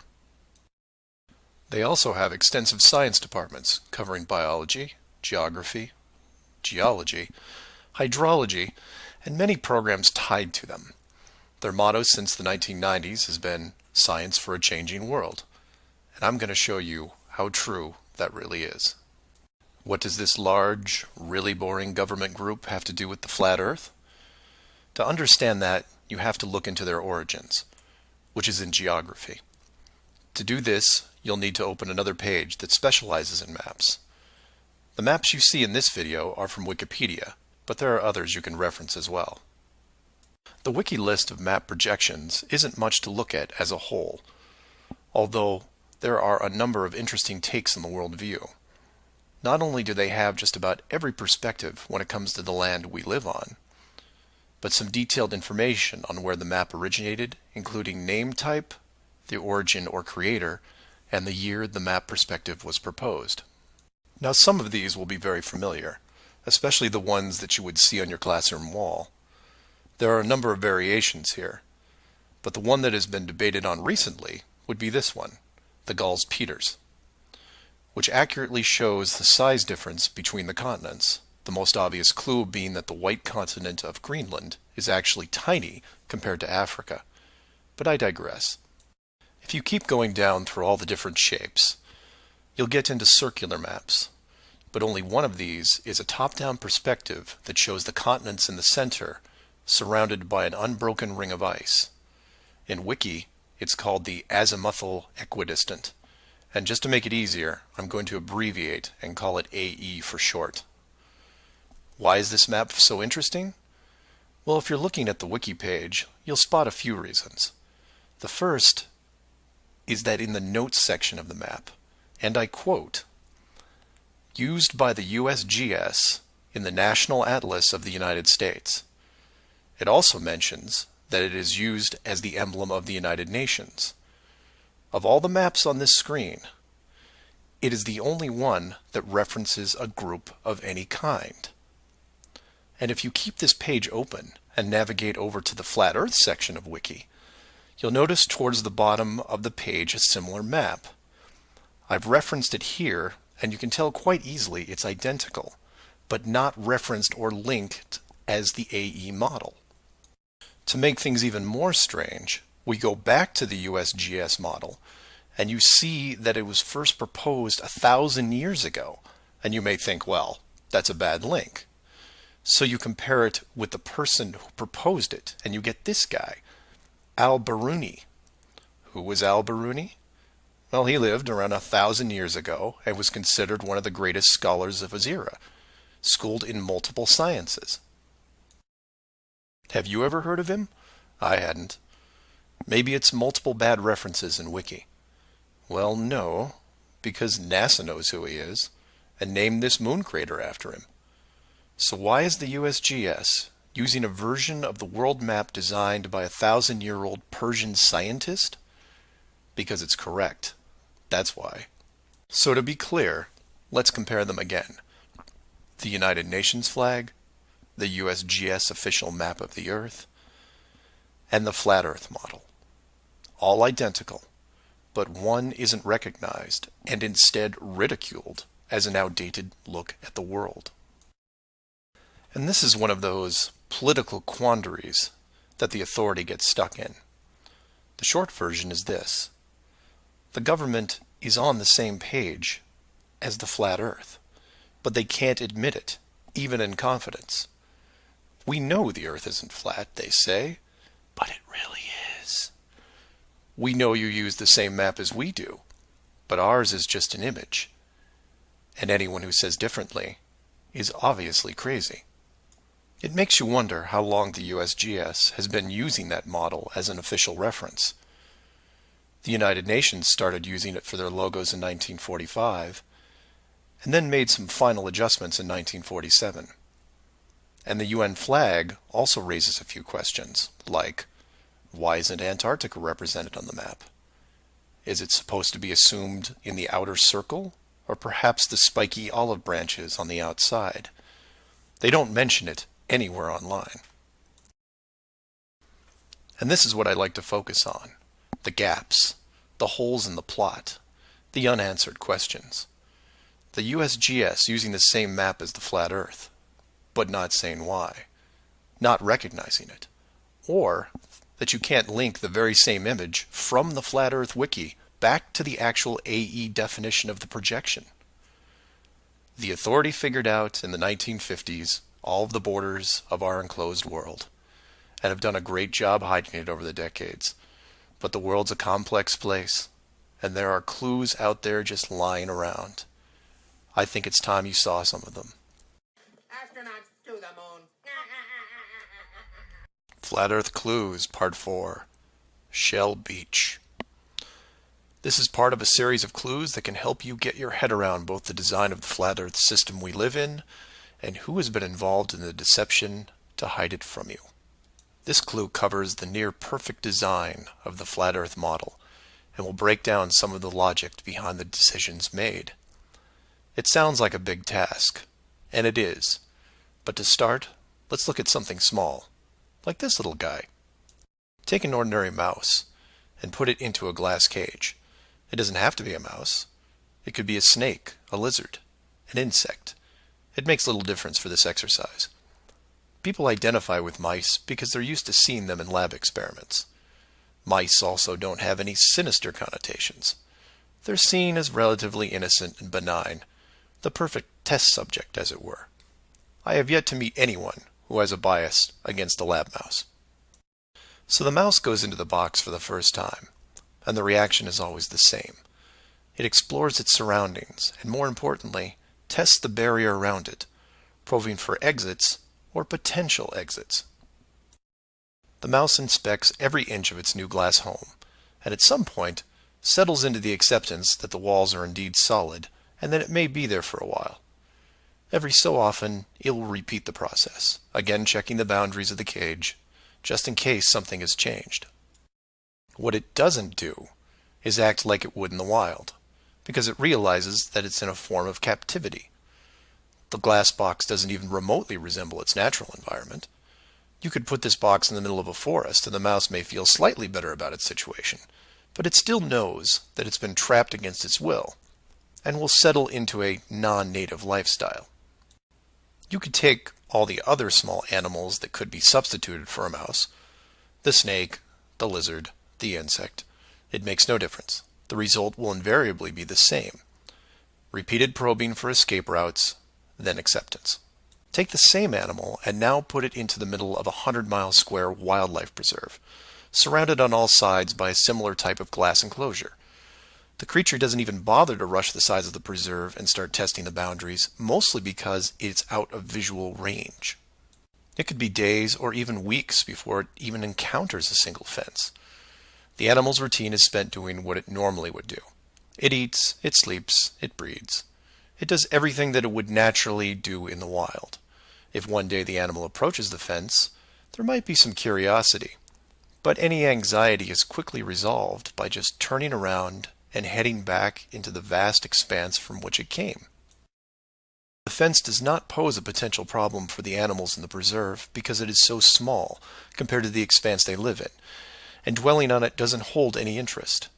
They also have extensive science departments covering biology, geography, geology, hydrology, and many programs tied to them. Their motto since the 1990s has been "Science for a Changing World," and I'm going to show you how true that really is. What does this large, really boring government group have to do with the flat Earth? To understand that, you have to look into their origins, which is in geography. To do this, you'll need to open another page that specializes in maps. The maps you see in this video are from Wikipedia, but there are others you can reference as well. The wiki list of map projections isn't much to look at as a whole, although there are a number of interesting takes on the world view. Not only do they have just about every perspective when it comes to the land we live on, but some detailed information on where the map originated, including name type, the origin or creator, and the year the map perspective was proposed. Now, some of these will be very familiar, especially the ones that you would see on your classroom wall. There are a number of variations here, but the one that has been debated on recently would be this one, the Gauls-Peters, which accurately shows the size difference between the continents, the most obvious clue being that the white continent of Greenland is actually tiny compared to Africa. But I digress. If you keep going down through all the different shapes, you'll get into circular maps, but only one of these is a top-down perspective that shows the continents in the center, surrounded by an unbroken ring of ice. In Wiki, it's called the azimuthal equidistant, and just to make it easier, I'm going to abbreviate and call it AE for short. Why is this map so interesting? Well, if you're looking at the Wiki page, you'll spot a few reasons. The first is that in the notes section of the map, and I quote, "Used by the USGS in the National Atlas of the United States." It also mentions that it is used as the emblem of the United Nations. Of all the maps on this screen, it is the only one that references a group of any kind. And if you keep this page open and navigate over to the Flat Earth section of Wiki, you'll notice towards the bottom of the page a similar map. I've referenced it here, and you can tell quite easily it's identical, but not referenced or linked as the AE model. To make things even more strange, we go back to the USGS model, and you see that it was first proposed 1,000 years ago, and you may think, well, that's a bad link. So you compare it with the person who proposed it, and you get this guy, Al-Biruni. Who was Al-Biruni? Well, he lived around 1,000 years ago and was considered one of the greatest scholars of his era, schooled in multiple sciences. Have you ever heard of him? I hadn't. Maybe it's multiple bad references in Wiki. Well, no, because NASA knows who he is and named this moon crater after him. So why is the USGS using a version of the world map designed by a 1,000-year-old Persian scientist? Because it's correct. That's why. So to be clear, let's compare them again. The United Nations flag, the USGS official map of the Earth, and the Flat Earth model. All identical, but one isn't recognized and instead ridiculed as an outdated look at the world. And this is one of those political quandaries that the authority gets stuck in. The short version is this. The government is on the same page as the Flat Earth, but they can't admit it, even in confidence. We know the Earth isn't flat, they say, but it really is. We know you use the same map as we do, but ours is just an image. And anyone who says differently is obviously crazy. It makes you wonder how long the USGS has been using that model as an official reference. The United Nations started using it for their logos in 1945, and then made some final adjustments in 1947. And the UN flag also raises a few questions, like, why isn't Antarctica represented on the map? Is it supposed to be assumed in the outer circle, or perhaps the spiky olive branches on the outside? They don't mention it anywhere online. And this is what I like to focus on. The gaps, the holes in the plot, the unanswered questions. The USGS using the same map as the Flat Earth, but not saying why. not recognizing it, or that you can't link the very same image from the Flat Earth Wiki back to the actual AE definition of the projection. The authority figured out in the 1950s all of the borders of our enclosed world, and have done a great job hiding it over the decades. But the world's a complex place, and there are clues out there just lying around. I think it's time you saw some of them. Astronauts to the moon. Flat Earth Clues, Part 4, Shell Beach. This is part of a series of clues that can help you get your head around both the design of the flat Earth system we live in and who has been involved in the deception to hide it from you. This clue covers the near-perfect design of the flat Earth model and will break down some of the logic behind the decisions made. It sounds like a big task, and it is, but to start, let's look at something small, like this little guy. Take an ordinary mouse and put it into a glass cage. It doesn't have to be a mouse. It could be a snake, a lizard, an insect. It makes little difference for this exercise. People identify with mice because they're used to seeing them in lab experiments. Mice also don't have any sinister connotations. They're seen as relatively innocent and benign, the perfect test subject, as it were. I have yet to meet anyone who has a bias against the lab mouse. So the mouse goes into the box for the first time, and the reaction is always the same. It explores its surroundings, and more importantly, tests the barrier around it, probing for exits or potential exits. The mouse inspects every inch of its new glass home, and at some point settles into the acceptance that the walls are indeed solid, and that it may be there for a while. Every so often, it will repeat the process, again checking the boundaries of the cage, just in case something has changed. What it doesn't do is act like it would in the wild, because it realizes that it's in a form of captivity. The glass box doesn't even remotely resemble its natural environment. You could put this box in the middle of a forest and the mouse may feel slightly better about its situation, but it still knows that it's been trapped against its will, and will settle into a non-native lifestyle. You could take all the other small animals that could be substituted for a mouse, the snake, the lizard, the insect. It makes no difference. The result will invariably be the same. Repeated probing for escape routes, then acceptance. Take the same animal and now put it into the middle of a 100-mile square wildlife preserve, surrounded on all sides by a similar type of glass enclosure. The creature doesn't even bother to rush the size of the preserve and start testing the boundaries, mostly because it's out of visual range. It could be days or even weeks before it even encounters a single fence. The animal's routine is spent doing what it normally would do. It eats, it sleeps, it breeds. It does everything that it would naturally do in the wild. If one day the animal approaches the fence, there might be some curiosity, but any anxiety is quickly resolved by just turning around and heading back into the vast expanse from which it came. The fence does not pose a potential problem for the animals in the preserve because it is so small compared to the expanse they live in, and dwelling on it doesn't hold any interest.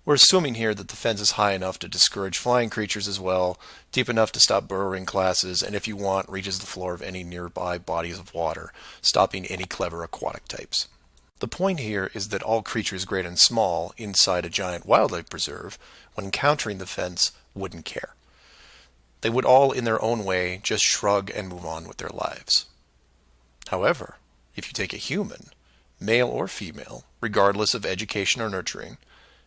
We're assuming here that the fence is high enough to discourage flying creatures as well, deep enough to stop burrowing classes, and if you want, reaches the floor of any nearby bodies of water, stopping any clever aquatic types. The point here is that all creatures great and small inside a giant wildlife preserve, when encountering the fence, wouldn't care. They would all, in their own way, just shrug and move on with their lives. However, if you take a human, male or female, regardless of education or nurturing,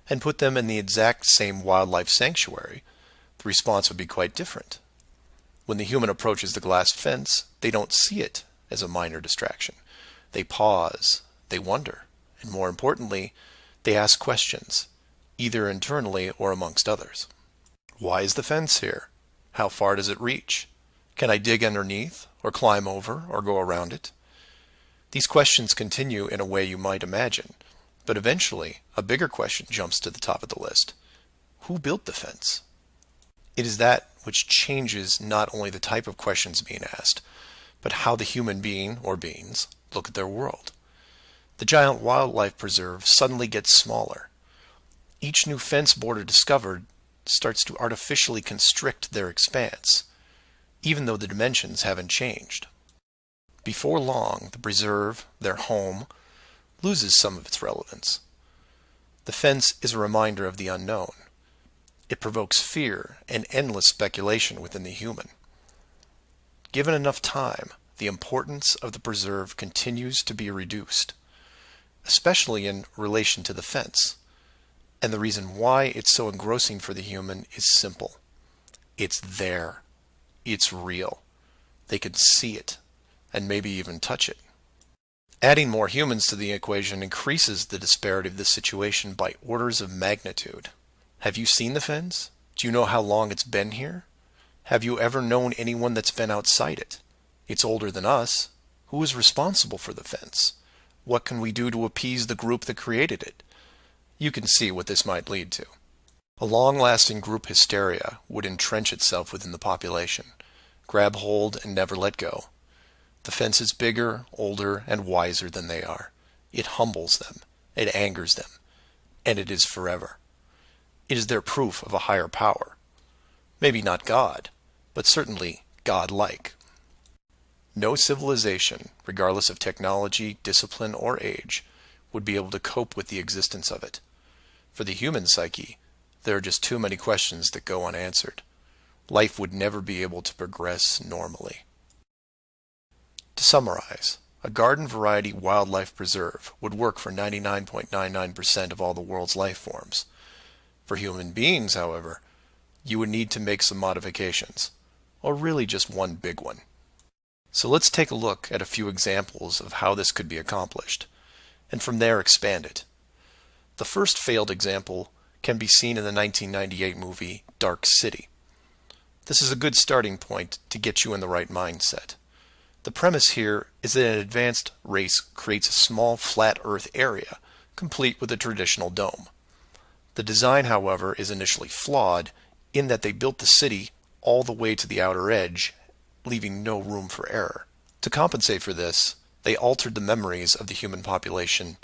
and put them in the exact same wildlife sanctuary, the response would be quite different. When the human approaches the glass fence, they don't see it as a minor distraction. They pause, they wonder, and more importantly, they ask questions, either internally or amongst others. Why is the fence here? How far does it reach? Can I dig underneath, or climb over, or go around it? These questions continue in a way you might imagine, but eventually a bigger question jumps to the top of the list. Who built the fence? It is that which changes not only the type of questions being asked, but how the human being, or beings, look at their world. The giant wildlife preserve suddenly gets smaller. Each new fence border discovered starts to artificially constrict their expanse, even though the dimensions haven't changed. Before long, the preserve, their home, loses some of its relevance. The fence is a reminder of the unknown. It provokes fear and endless speculation within the human. Given enough time, the importance of the preserve continues to be reduced, especially in relation to the fence. And the reason why it's so engrossing for the human is simple. It's there. It's real. They can see it, and maybe even touch it. Adding more humans to the equation increases the disparity of this situation by orders of magnitude. Have you seen the fence? Do you know how long it's been here? Have you ever known anyone that's been outside it? It's older than us. Who is responsible for the fence? What can we do to appease the group that created it? You can see what this might lead to. A long-lasting group hysteria would entrench itself within the population, grab hold and never let go. The fence is bigger, older, and wiser than they are. It humbles them, it angers them, and it is forever. It is their proof of a higher power. Maybe not God, but certainly God-like. No civilization, regardless of technology, discipline, or age, would be able to cope with the existence of it. For the human psyche, there are just too many questions that go unanswered. Life would never be able to progress normally. To summarize, a garden variety wildlife preserve would work for 99.99% of all the world's life forms. For human beings, however, you would need to make some modifications, or really just one big one. So let's take a look at a few examples of how this could be accomplished, and from there expand it. The first failed example can be seen in the 1998 movie Dark City. This is a good starting point to get you in the right mindset. The premise here is that an advanced race creates a small flat earth area, complete with a traditional dome. The design, however, is initially flawed in that they built the city all the way to the outer edge, leaving no room for error. To compensate for this, they altered the memories of the human population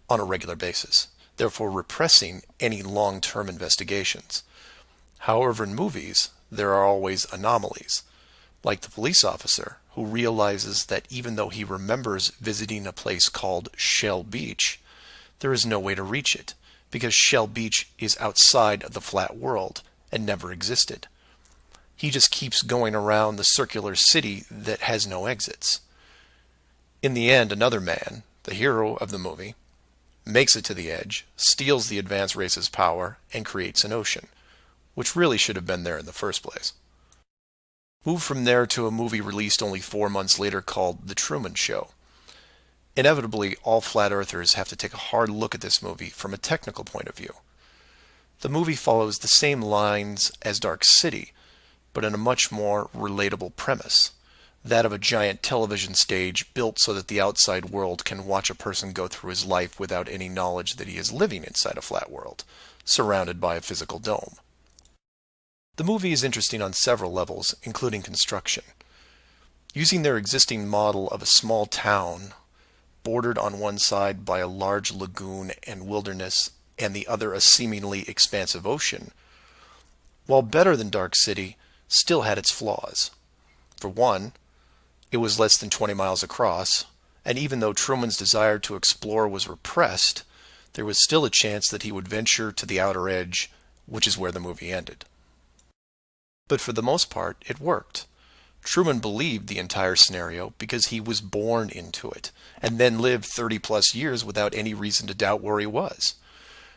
on a regular basis, therefore repressing any long-term investigations. However, in movies, there are always anomalies, like the police officer who realizes that even though he remembers visiting a place called Shell Beach, there is no way to reach it, because Shell Beach is outside of the flat world and never existed. He just keeps going around the circular city that has no exits. In the end, another man, the hero of the movie, makes it to the edge, steals the advanced race's power, and creates an ocean, which really should have been there in the first place. Move from there to a movie released only 4 months later called The Truman Show. Inevitably, all flat earthers have to take a hard look at this movie from a technical point of view. The movie follows the same lines as Dark City, but in a much more relatable premise, that of a giant television stage built so that the outside world can watch a person go through his life without any knowledge that he is living inside a flat world, surrounded by a physical dome. The movie is interesting on several levels, including construction. Using their existing model of a small town, bordered on one side by a large lagoon and wilderness, and the other a seemingly expansive ocean, while better than Dark City, still had its flaws. For one, it was less than 20 miles across, and even though Truman's desire to explore was repressed, there was still a chance that he would venture to the outer edge, which is where the movie ended. But for the most part, it worked. Truman believed the entire scenario because he was born into it, and then lived 30-plus years without any reason to doubt where he was,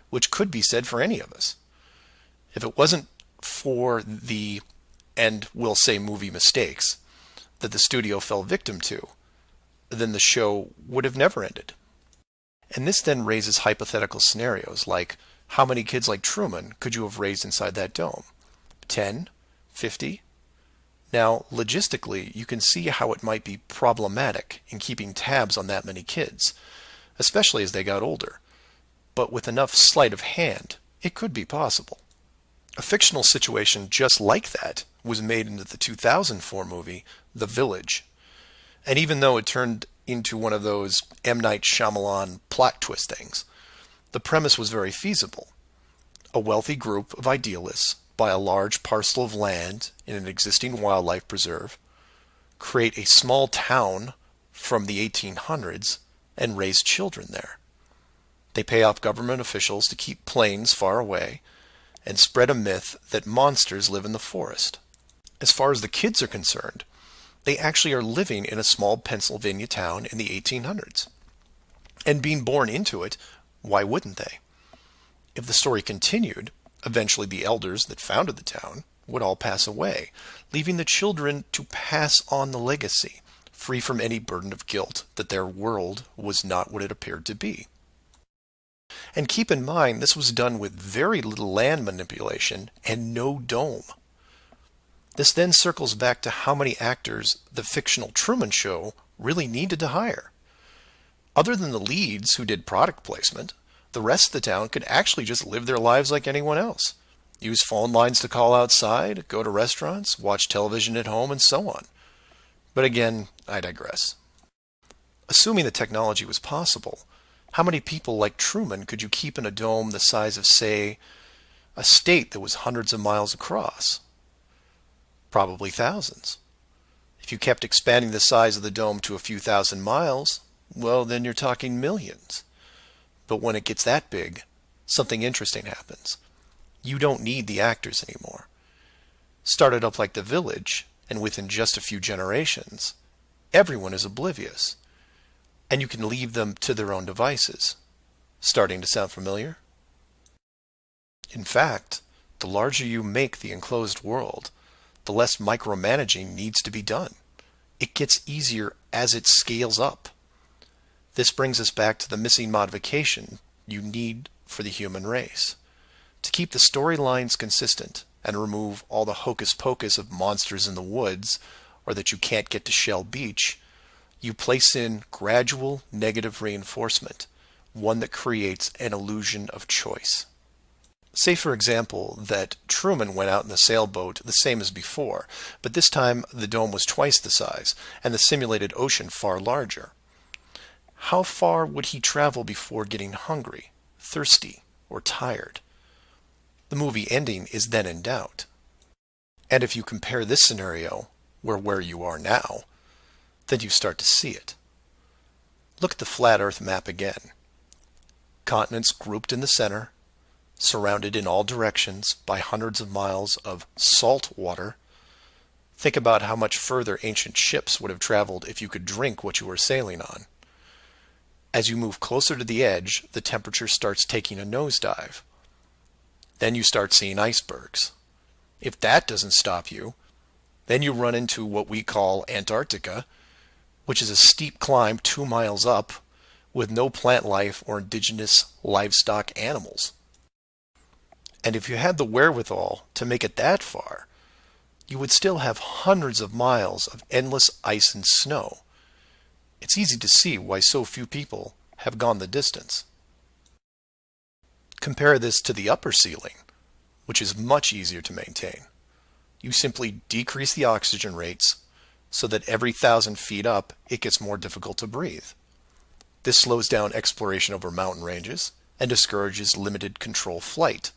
which could be said for any of us. If it wasn't for the, and we'll say movie mistakes, that the studio fell victim to, then the show would have never ended. And this then raises hypothetical scenarios like, how many kids like Truman could you have raised inside that dome? 10? 50? Now, logistically, you can see how it might be problematic in keeping tabs on that many kids, especially as they got older. But with enough sleight of hand, it could be possible. A fictional situation just like that was made into the 2004 movie, The Village. And even though it turned into one of those M. Night Shyamalan plot twist things, the premise was very feasible. A wealthy group of idealists buy a large parcel of land in an existing wildlife preserve, create a small town from the 1800s and raise children there. They pay off government officials to keep planes far away and spread a myth that monsters live in the forest. As far as the kids are concerned, they actually are living in a small Pennsylvania town in the 1800s. And being born into it, why wouldn't they? If the story continued, eventually the elders that founded the town would all pass away, leaving the children to pass on the legacy, free from any burden of guilt that their world was not what it appeared to be. And keep in mind, this was done with very little land manipulation and no dome. This then circles back to how many actors the fictional Truman Show really needed to hire. Other than the leads who did product placement, the rest of the town could actually just live their lives like anyone else. Use phone lines to call outside, go to restaurants, watch television at home, and so on. But again, I digress. Assuming the technology was possible, how many people like Truman could you keep in a dome the size of, say, a state that was hundreds of miles across? Probably thousands. If you kept expanding the size of the dome to a few thousand miles, well, then you're talking millions. But when it gets that big, something interesting happens. You don't need the actors anymore. Start it up like The Village, and within just a few generations, everyone is oblivious. And you can leave them to their own devices. Starting to sound familiar? In fact, the larger you make the enclosed world, the less micromanaging needs to be done. It gets easier as it scales up. This brings us back to the missing modification you need for the human race. To keep the storylines consistent and remove all the hocus pocus of monsters in the woods or that you can't get to Shell Beach, you place in gradual negative reinforcement, one that creates an illusion of choice. Say, for example, that Truman went out in the sailboat the same as before, but this time the dome was twice the size and the simulated ocean far larger. How far would he travel before getting hungry, thirsty, or tired? The movie ending is then in doubt. And if you compare this scenario where you are now, then you start to see it. Look at the flat Earth map again. Continents grouped in the center, surrounded in all directions by hundreds of miles of salt water. Think about how much further ancient ships would have traveled if you could drink what you were sailing on. As you move closer to the edge, the temperature starts taking a nosedive. Then you start seeing icebergs. If that doesn't stop you, then you run into what we call Antarctica, which is a steep climb 2 miles up with no plant life or indigenous livestock animals. And if you had the wherewithal to make it that far, you would still have hundreds of miles of endless ice and snow. It's easy to see why so few people have gone the distance. Compare this to the upper ceiling, which is much easier to maintain. You simply decrease the oxygen rates so that every 1,000 feet up it gets more difficult to breathe. This slows down exploration over mountain ranges and discourages limited control flight,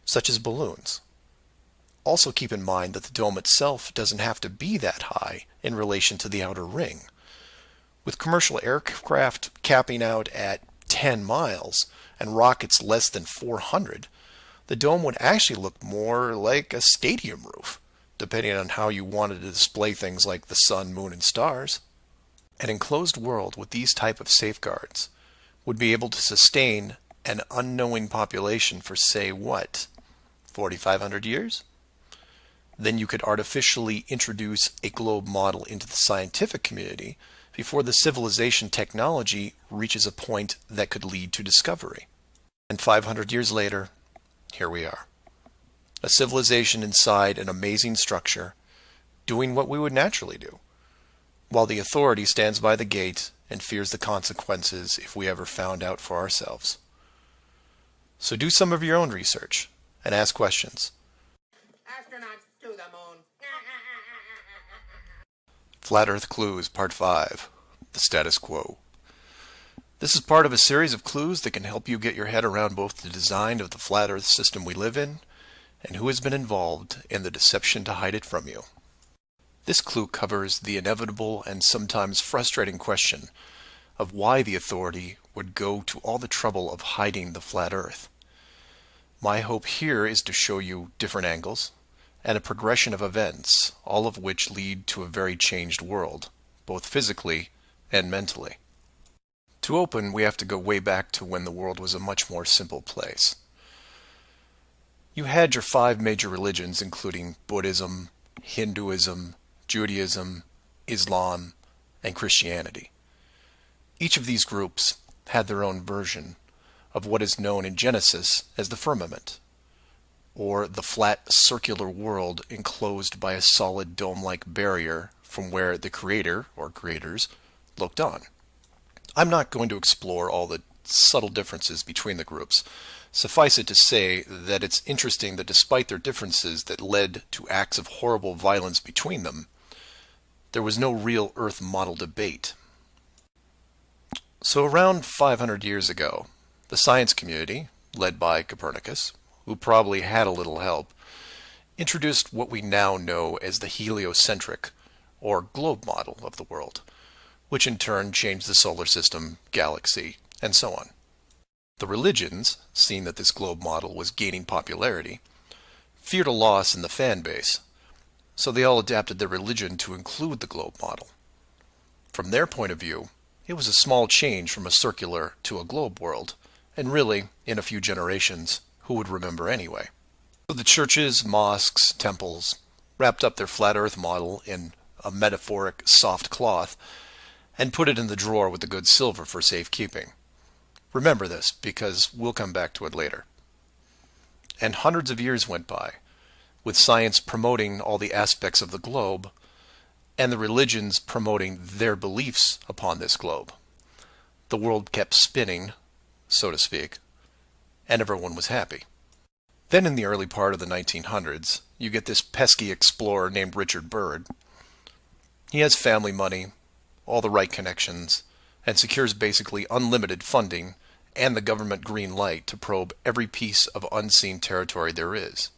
such as balloons. Also keep in mind that the dome itself doesn't have to be that high in relation to the outer ring. With commercial aircraft capping out at 10 miles and rockets less than 400, the dome would actually look more like a stadium roof, depending on how you wanted to display things like the sun, moon, and stars. An enclosed world with these type of safeguards would be able to sustain an unknowing population for, say, what, 4,500 years? Then you could artificially introduce a globe model into the scientific community before the civilization technology reaches a point that could lead to discovery. And 500 years later, here we are. A civilization inside an amazing structure, doing what we would naturally do, while the authority stands by the gate and fears the consequences if we ever found out for ourselves. So do some of your own research and ask questions. Astronauts to the moon. Flat Earth Clues, Part 5, The Status Quo. This is part of a series of clues that can help you get your head around both the design of the flat Earth system we live in and who has been involved in the deception to hide it from you. This clue covers the inevitable and sometimes frustrating question of why the authority would go to all the trouble of hiding the flat Earth. My hope here is to show you different angles and a progression of events, all of which lead to a very changed world, both physically and mentally. To open, we have to go way back to when the world was a much more simple place. You had your 5 major religions, including Buddhism, Hinduism, Judaism, Islam, and Christianity. Each of these groups had their own version of what is known in Genesis as the firmament, or the flat circular world enclosed by a solid dome-like barrier from where the creator, or creators, looked on. I'm not going to explore all the subtle differences between the groups. Suffice it to say that it's interesting that despite their differences that led to acts of horrible violence between them, there was no real Earth model debate. So around 500 years ago, the science community, led by Copernicus, who probably had a little help, introduced what we now know as the heliocentric, or globe model of the world, which in turn changed the solar system, galaxy, and so on. The religions, seeing that this globe model was gaining popularity, feared a loss in the fan base, so they all adapted their religion to include the globe model. From their point of view, it was a small change from a circular to a globe world, and really, in a few generations, who would remember anyway? So the churches, mosques, temples wrapped up their flat earth model in a metaphoric soft cloth and put it in the drawer with the good silver for safekeeping. Remember this, because we'll come back to it later. And hundreds of years went by, with science promoting all the aspects of the globe, and the religions promoting their beliefs upon this globe. The world kept spinning, so to speak, and everyone was happy. Then in the early part of the 1900s, you get this pesky explorer named Richard Byrd. He has family money, all the right connections, and secures basically unlimited funding and the government green light to probe every piece of unseen territory there is.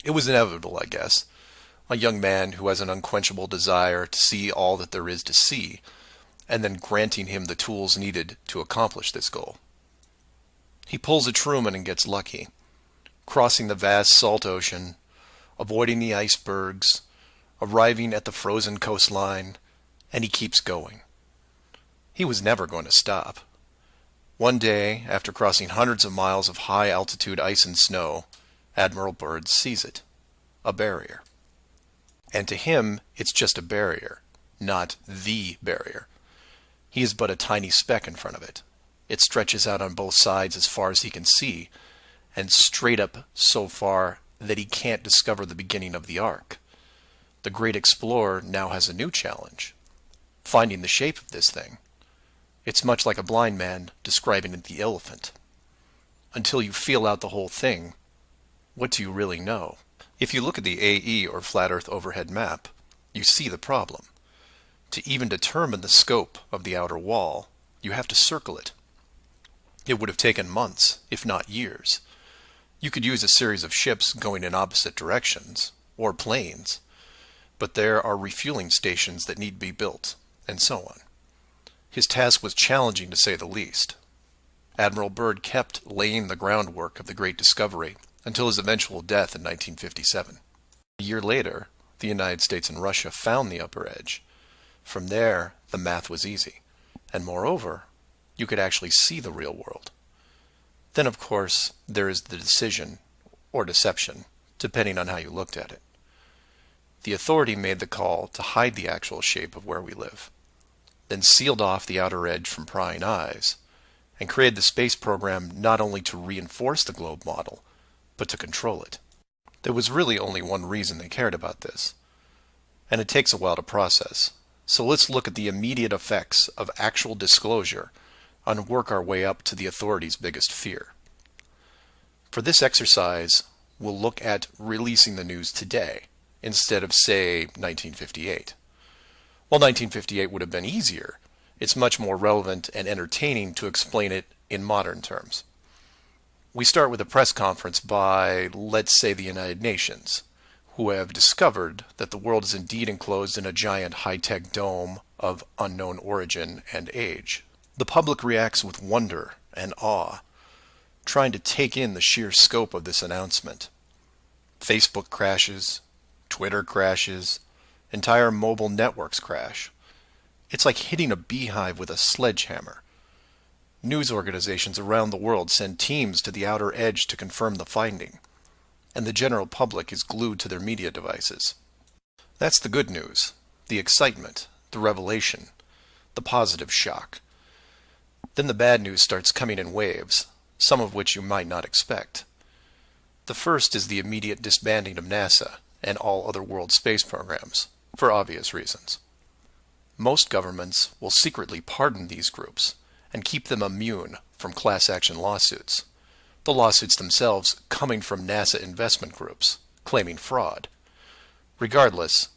It was inevitable, I guess. A young man who has an unquenchable desire to see all that there is to see, and then granting him the tools needed to accomplish this goal. He pulls a Truman and gets lucky, crossing the vast salt ocean, avoiding the icebergs, arriving at the frozen coastline, and he keeps going. He was never going to stop. One day, after crossing hundreds of miles of high-altitude ice and snow, Admiral Byrd sees it, a barrier. And to him, it's just a barrier, not the barrier. He is but a tiny speck in front of it. It stretches out on both sides as far as he can see, and straight up so far that he can't discover the beginning of the arc. The great explorer now has a new challenge, finding the shape of this thing. It's much like a blind man describing the elephant. Until you feel out the whole thing, what do you really know? If you look at the AE, or Flat Earth Overhead Map, you see the problem. To even determine the scope of the outer wall, you have to circle it. It would have taken months, if not years. You could use a series of ships going in opposite directions, or planes, but there are refueling stations that need to be built, and so on. His task was challenging to say the least. Admiral Byrd kept laying the groundwork of the great discovery until his eventual death in 1957. A year later, the United States and Russia found the upper edge. From there, the math was easy, and moreover, you could actually see the real world. Then, of course, there is the decision, or deception, depending on how you looked at it. The authority made the call to hide the actual shape of where we live, then sealed off the outer edge from prying eyes, and created the space program not only to reinforce the globe model, but to control it. There was really only one reason they cared about this, and it takes a while to process. So let's look at the immediate effects of actual disclosure and work our way up to the authorities' biggest fear. For this exercise, we'll look at releasing the news today instead of, say, 1958. While 1958 would have been easier, it's much more relevant and entertaining to explain it in modern terms. We start with a press conference by, let's say, the United Nations, who have discovered that the world is indeed enclosed in a giant high-tech dome of unknown origin and age. The public reacts with wonder and awe, trying to take in the sheer scope of this announcement. Facebook crashes, Twitter crashes, entire mobile networks crash. It's like hitting a beehive with a sledgehammer. News organizations around the world send teams to the outer edge to confirm the finding, and the general public is glued to their media devices. That's the good news, the excitement, the revelation, the positive shock. Then the bad news starts coming in waves, some of which you might not expect. The first is the immediate disbanding of NASA and all other world space programs, for obvious reasons. Most governments will secretly pardon these groups and keep them immune from class action lawsuits, the lawsuits themselves coming from NASA investment groups, claiming fraud. Regardless,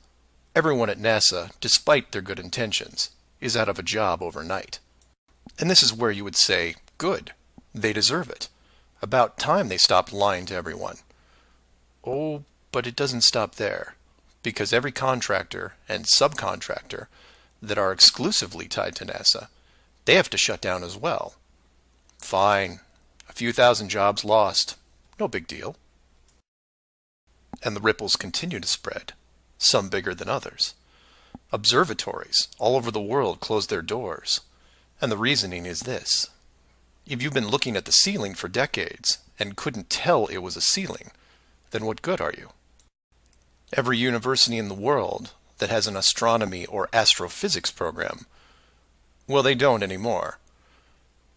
everyone at NASA, despite their good intentions, is out of a job overnight. And this is where you would say, good, they deserve it. About time they stopped lying to everyone. Oh, but it doesn't stop there, because every contractor and subcontractor that are exclusively tied to NASA, they have to shut down as well. Fine, a few thousand jobs lost, no big deal. And the ripples continue to spread, some bigger than others. Observatories all over the world close their doors, and the reasoning is this. If you've been looking at the ceiling for decades and couldn't tell it was a ceiling, then what good are you? Every university in the world that has an astronomy or astrophysics program, well, they don't anymore.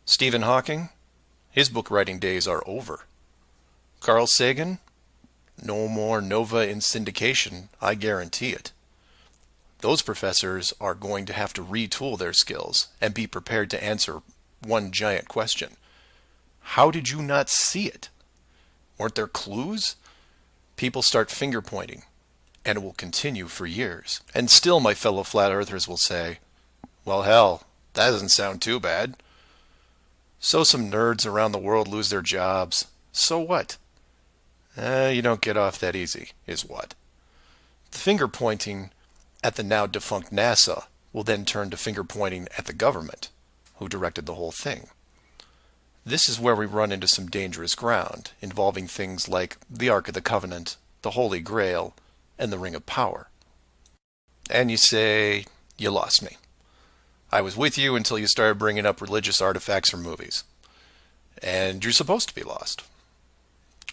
Stephen Hawking, his book writing days are over. Carl Sagan, no more nova in syndication, I guarantee it. Those professors are going to have to retool their skills and be prepared to answer one giant question. How did you not see it? Weren't there clues? People start finger pointing, and it will continue for years. And still my fellow flat earthers will say, well, hell, that doesn't sound too bad. So some nerds around the world lose their jobs. So what? You don't get off that easy, is what. The finger pointing at the now defunct NASA will then turn to finger pointing at the government, who directed the whole thing. This is where we run into some dangerous ground, involving things like the Ark of the Covenant, the Holy Grail, and the Ring of Power. And you say, you lost me. I was with you until you started bringing up religious artifacts from movies. And you're supposed to be lost.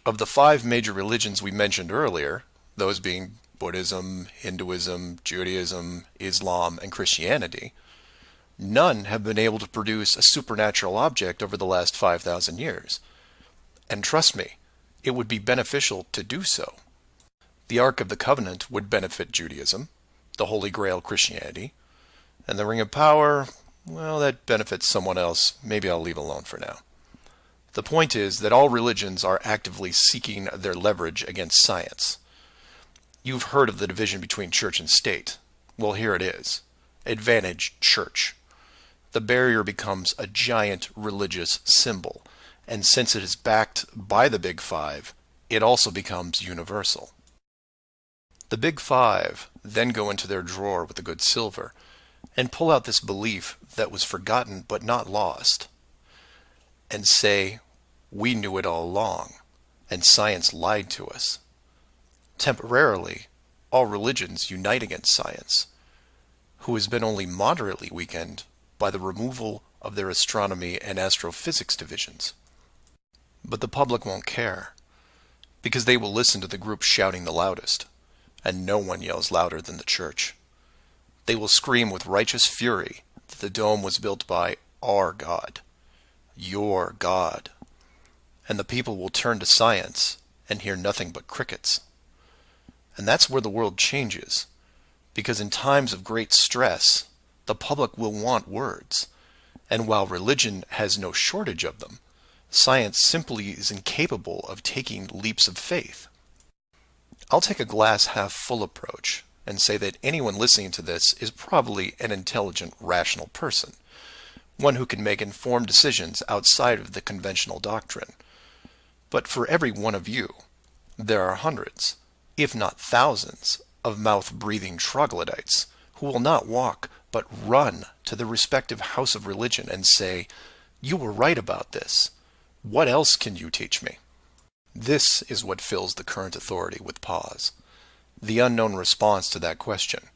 Of the 5 major religions we mentioned earlier, those being Buddhism, Hinduism, Judaism, Islam, and Christianity, none have been able to produce a supernatural object over the last 5,000 years. And trust me, it would be beneficial to do so. The Ark of the Covenant would benefit Judaism, the Holy Grail Christianity, and the Ring of Power, well, that benefits someone else. Maybe I'll leave alone for now. The point is that all religions are actively seeking their leverage against science. You've heard of the division between church and state. Well, here it is. Advantage church. The barrier becomes a giant religious symbol, and since it is backed by the Big Five, it also becomes universal. The Big Five then go into their drawer with the good silver and pull out this belief that was forgotten but not lost, and say, we knew it all along, and science lied to us. Temporarily, all religions unite against science, who has been only moderately weakened by the removal of their astronomy and astrophysics divisions. But the public won't care, because they will listen to the group shouting the loudest, and no one yells louder than the church. They will scream with righteous fury that the dome was built by our God, your God, and the people will turn to science and hear nothing but crickets. And that's where the world changes, because in times of great stress, the public will want words, and while religion has no shortage of them, science simply is incapable of taking leaps of faith. I'll take a glass half full approach and say that anyone listening to this is probably an intelligent, rational person, one who can make informed decisions outside of the conventional doctrine. But for every one of you, there are hundreds, if not thousands, of mouth-breathing troglodytes who will not walk but run to the respective house of religion and say, "You were right about this. What else can you teach me?" This is what fills the current authority with pause. The unknown response to that question.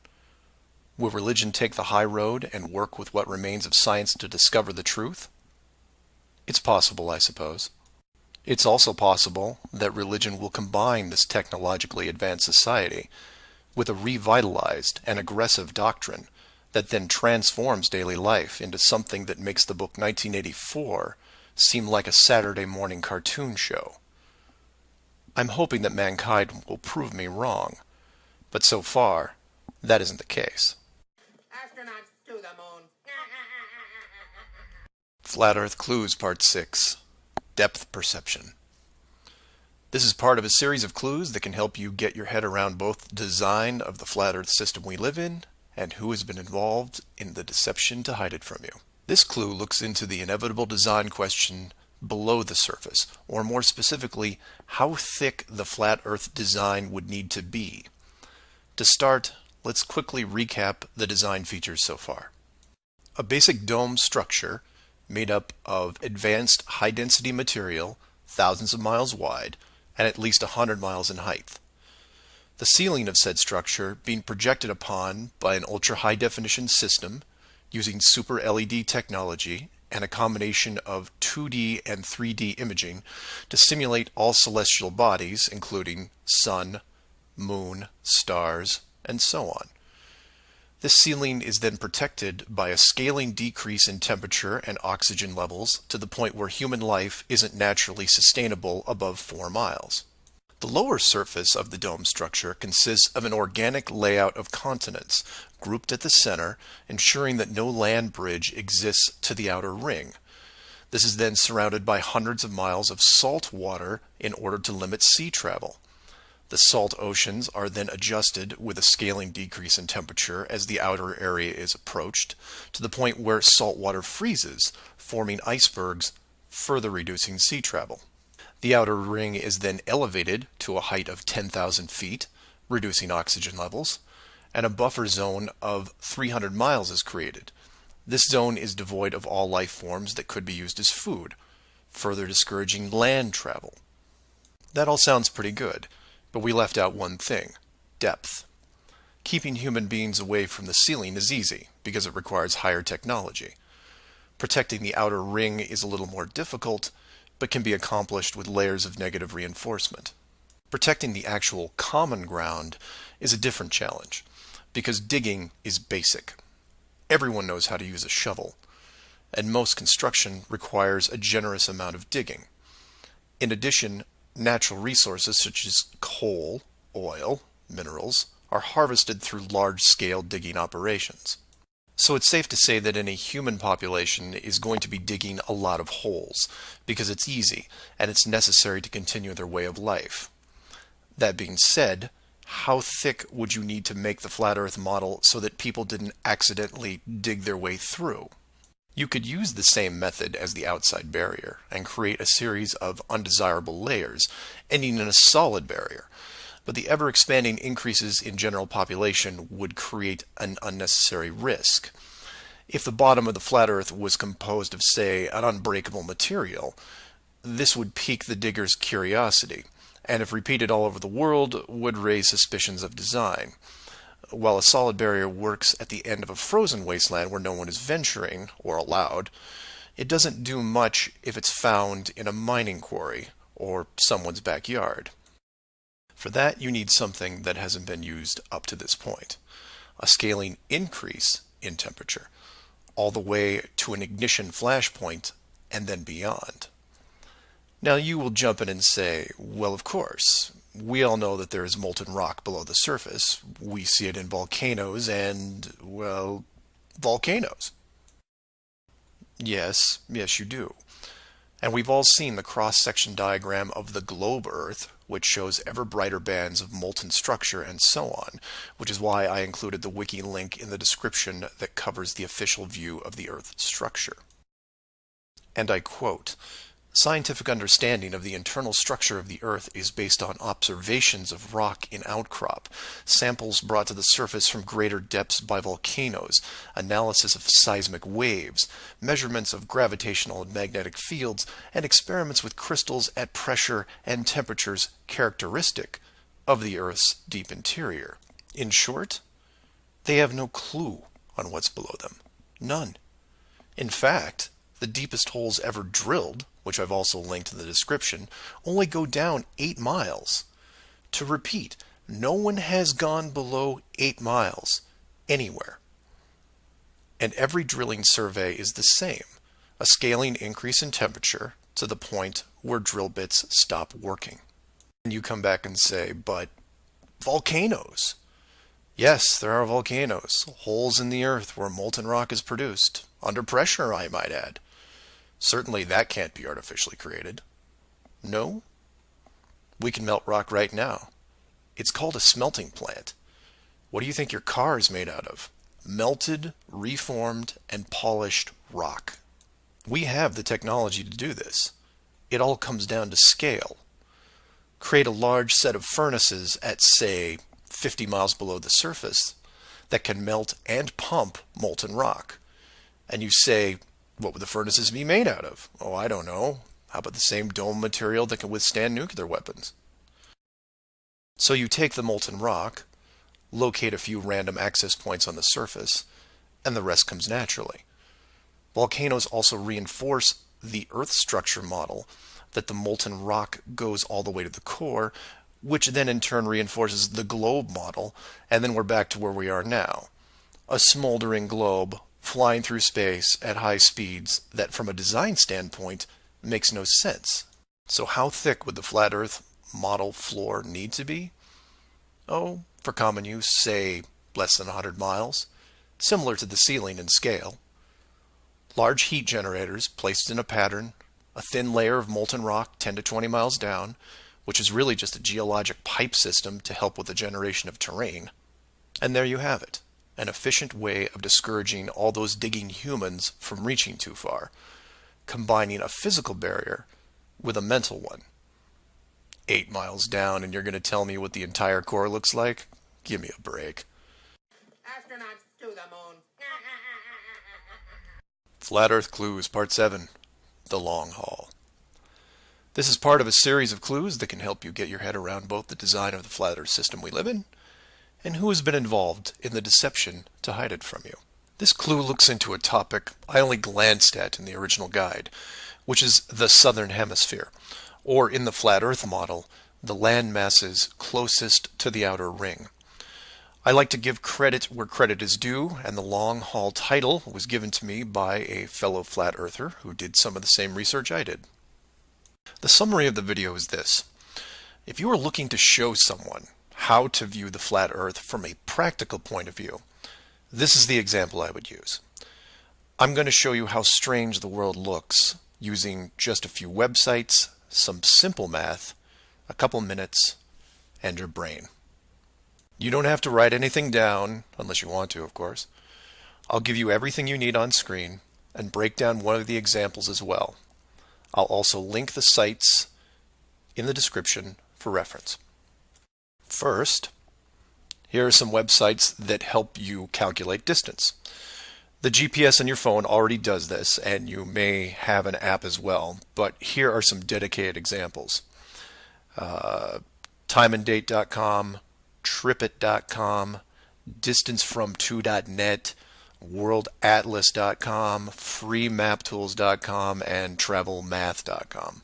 Will religion take the high road and work with what remains of science to discover the truth? It's possible, I suppose. It's also possible that religion will combine this technologically advanced society with a revitalized and aggressive doctrine that then transforms daily life into something that makes the book 1984 seem like a Saturday morning cartoon show. I'm hoping that mankind will prove me wrong, but so far, that isn't the case. Astronauts to the moon. Flat Earth Clues Part 6. Depth Perception. This is part of a series of clues that can help you get your head around both the design of the flat Earth system we live in and who has been involved in the deception to hide it from you. This clue looks into the inevitable design question below the surface, or more specifically, how thick the flat Earth design would need to be. To start, let's quickly recap the design features so far. A basic dome structure made up of advanced high-density material, thousands of miles wide, and at least 100 miles in height. The ceiling of said structure being projected upon by an ultra-high-definition system using super LED technology and a combination of 2D and 3D imaging to simulate all celestial bodies, including sun, moon, stars, and so on. This ceiling is then protected by a scaling decrease in temperature and oxygen levels to the point where human life isn't naturally sustainable above 4 miles. The lower surface of the dome structure consists of an organic layout of continents, grouped at the center, ensuring that no land bridge exists to the outer ring. This is then surrounded by hundreds of miles of salt water in order to limit sea travel. The salt oceans are then adjusted with a scaling decrease in temperature as the outer area is approached, to the point where salt water freezes, forming icebergs, further reducing sea travel. The outer ring is then elevated to a height of 10,000 feet, reducing oxygen levels, and a buffer zone of 300 miles is created. This zone is devoid of all life forms that could be used as food, further discouraging land travel. That all sounds pretty good, but we left out one thing: depth. Keeping human beings away from the ceiling is easy, because it requires higher technology. Protecting the outer ring is a little more difficult, but can be accomplished with layers of negative reinforcement. Protecting the actual common ground is a different challenge, because digging is basic. Everyone knows how to use a shovel, and most construction requires a generous amount of digging. In addition, natural resources such as coal, oil, minerals are harvested through large-scale digging operations. So it's safe to say that any human population is going to be digging a lot of holes, because it's easy and it's necessary to continue their way of life. That being said, how thick would you need to make the flat Earth model so that people didn't accidentally dig their way through? You could use the same method as the outside barrier and create a series of undesirable layers, ending in a solid barrier. But the ever-expanding increases in general population would create an unnecessary risk. If the bottom of the flat Earth was composed of, say, an unbreakable material, this would pique the digger's curiosity, and if repeated all over the world, would raise suspicions of design. While a solid barrier works at the end of a frozen wasteland where no one is venturing, or allowed, it doesn't do much if it's found in a mining quarry or someone's backyard. For that, you need something that hasn't been used up to this point: a scaling increase in temperature, all the way to an ignition flashpoint and then beyond. Now you will jump in and say, well, of course, we all know that there is molten rock below the surface. We see it in volcanoes and, well, volcanoes. Yes, you do. And we've all seen the cross-section diagram of the globe Earth, which shows ever brighter bands of molten structure and so on, which is why I included the wiki link in the description that covers the official view of the Earth's structure. And I quote, Scientific understanding of the internal structure of the Earth is based on observations of rock in outcrop, samples brought to the surface from greater depths by volcanoes, analysis of seismic waves, measurements of gravitational and magnetic fields, and experiments with crystals at pressure and temperatures characteristic of the Earth's deep interior. In short, they have no clue on what's below them. None. In fact, the deepest holes ever drilled, which I've also linked in the description, only go down 8 miles. To repeat, no one has gone below 8 miles anywhere. And every drilling survey is the same, a scaling increase in temperature to the point where drill bits stop working. And you come back and say, but volcanoes. Yes, there are volcanoes, holes in the earth where molten rock is produced, under pressure, I might add. Certainly that can't be artificially created. No? We can melt rock right now. It's called a smelting plant. What do you think your car is made out of? Melted, reformed, and polished rock. We have the technology to do this. It all comes down to scale. Create a large set of furnaces at, say, 50 miles below the surface that can melt and pump molten rock. And you say, what would the furnaces be made out of? Oh, I don't know. How about the same dome material that can withstand nuclear weapons? So you take the molten rock, locate a few random access points on the surface, and the rest comes naturally. Volcanoes also reinforce the Earth structure model that the molten rock goes all the way to the core, which then in turn reinforces the globe model, and then we're back to where we are now. A smoldering globe flying through space at high speeds that from a design standpoint makes no sense. So how thick would the flat Earth model floor need to be? Oh, for common use, say less than 100 miles, similar to the ceiling in scale. Large heat generators placed in a pattern, a thin layer of molten rock 10 to 20 miles down, which is really just a geologic pipe system to help with the generation of terrain. And there you have it, an efficient way of discouraging all those digging humans from reaching too far, combining a physical barrier with a mental one. 8 miles down and you're going to tell me what the entire core looks like? Give me a break. Astronauts to the moon. Flat Earth Clues, Part 7, The Long Haul. This is part of a series of clues that can help you get your head around both the design of the flat Earth system we live in and who has been involved in the deception to hide it from you. This clue looks into a topic I only glanced at in the original guide, which is the southern hemisphere, or in the flat Earth model, the land masses closest to the outer ring. I like to give credit where credit is due, and the long haul title was given to me by a fellow flat earther who did some of the same research I did. The summary of the video is this. If you are looking to show someone how to view the flat Earth from a practical point of view, this is the example I would use. I'm going to show you how strange the world looks using just a few websites, some simple math, a couple minutes, and your brain. You don't have to write anything down, unless you want to, of course. I'll give you everything you need on screen and break down one of the examples as well. I'll also link the sites in the description for reference. First, here are some websites that help you calculate distance. The GPS on your phone already does this, and you may have an app as well, but here are some dedicated examples. Timeanddate.com, tripit.com, distancefrom2.net, worldatlas.com, freemaptools.com, and travelmath.com.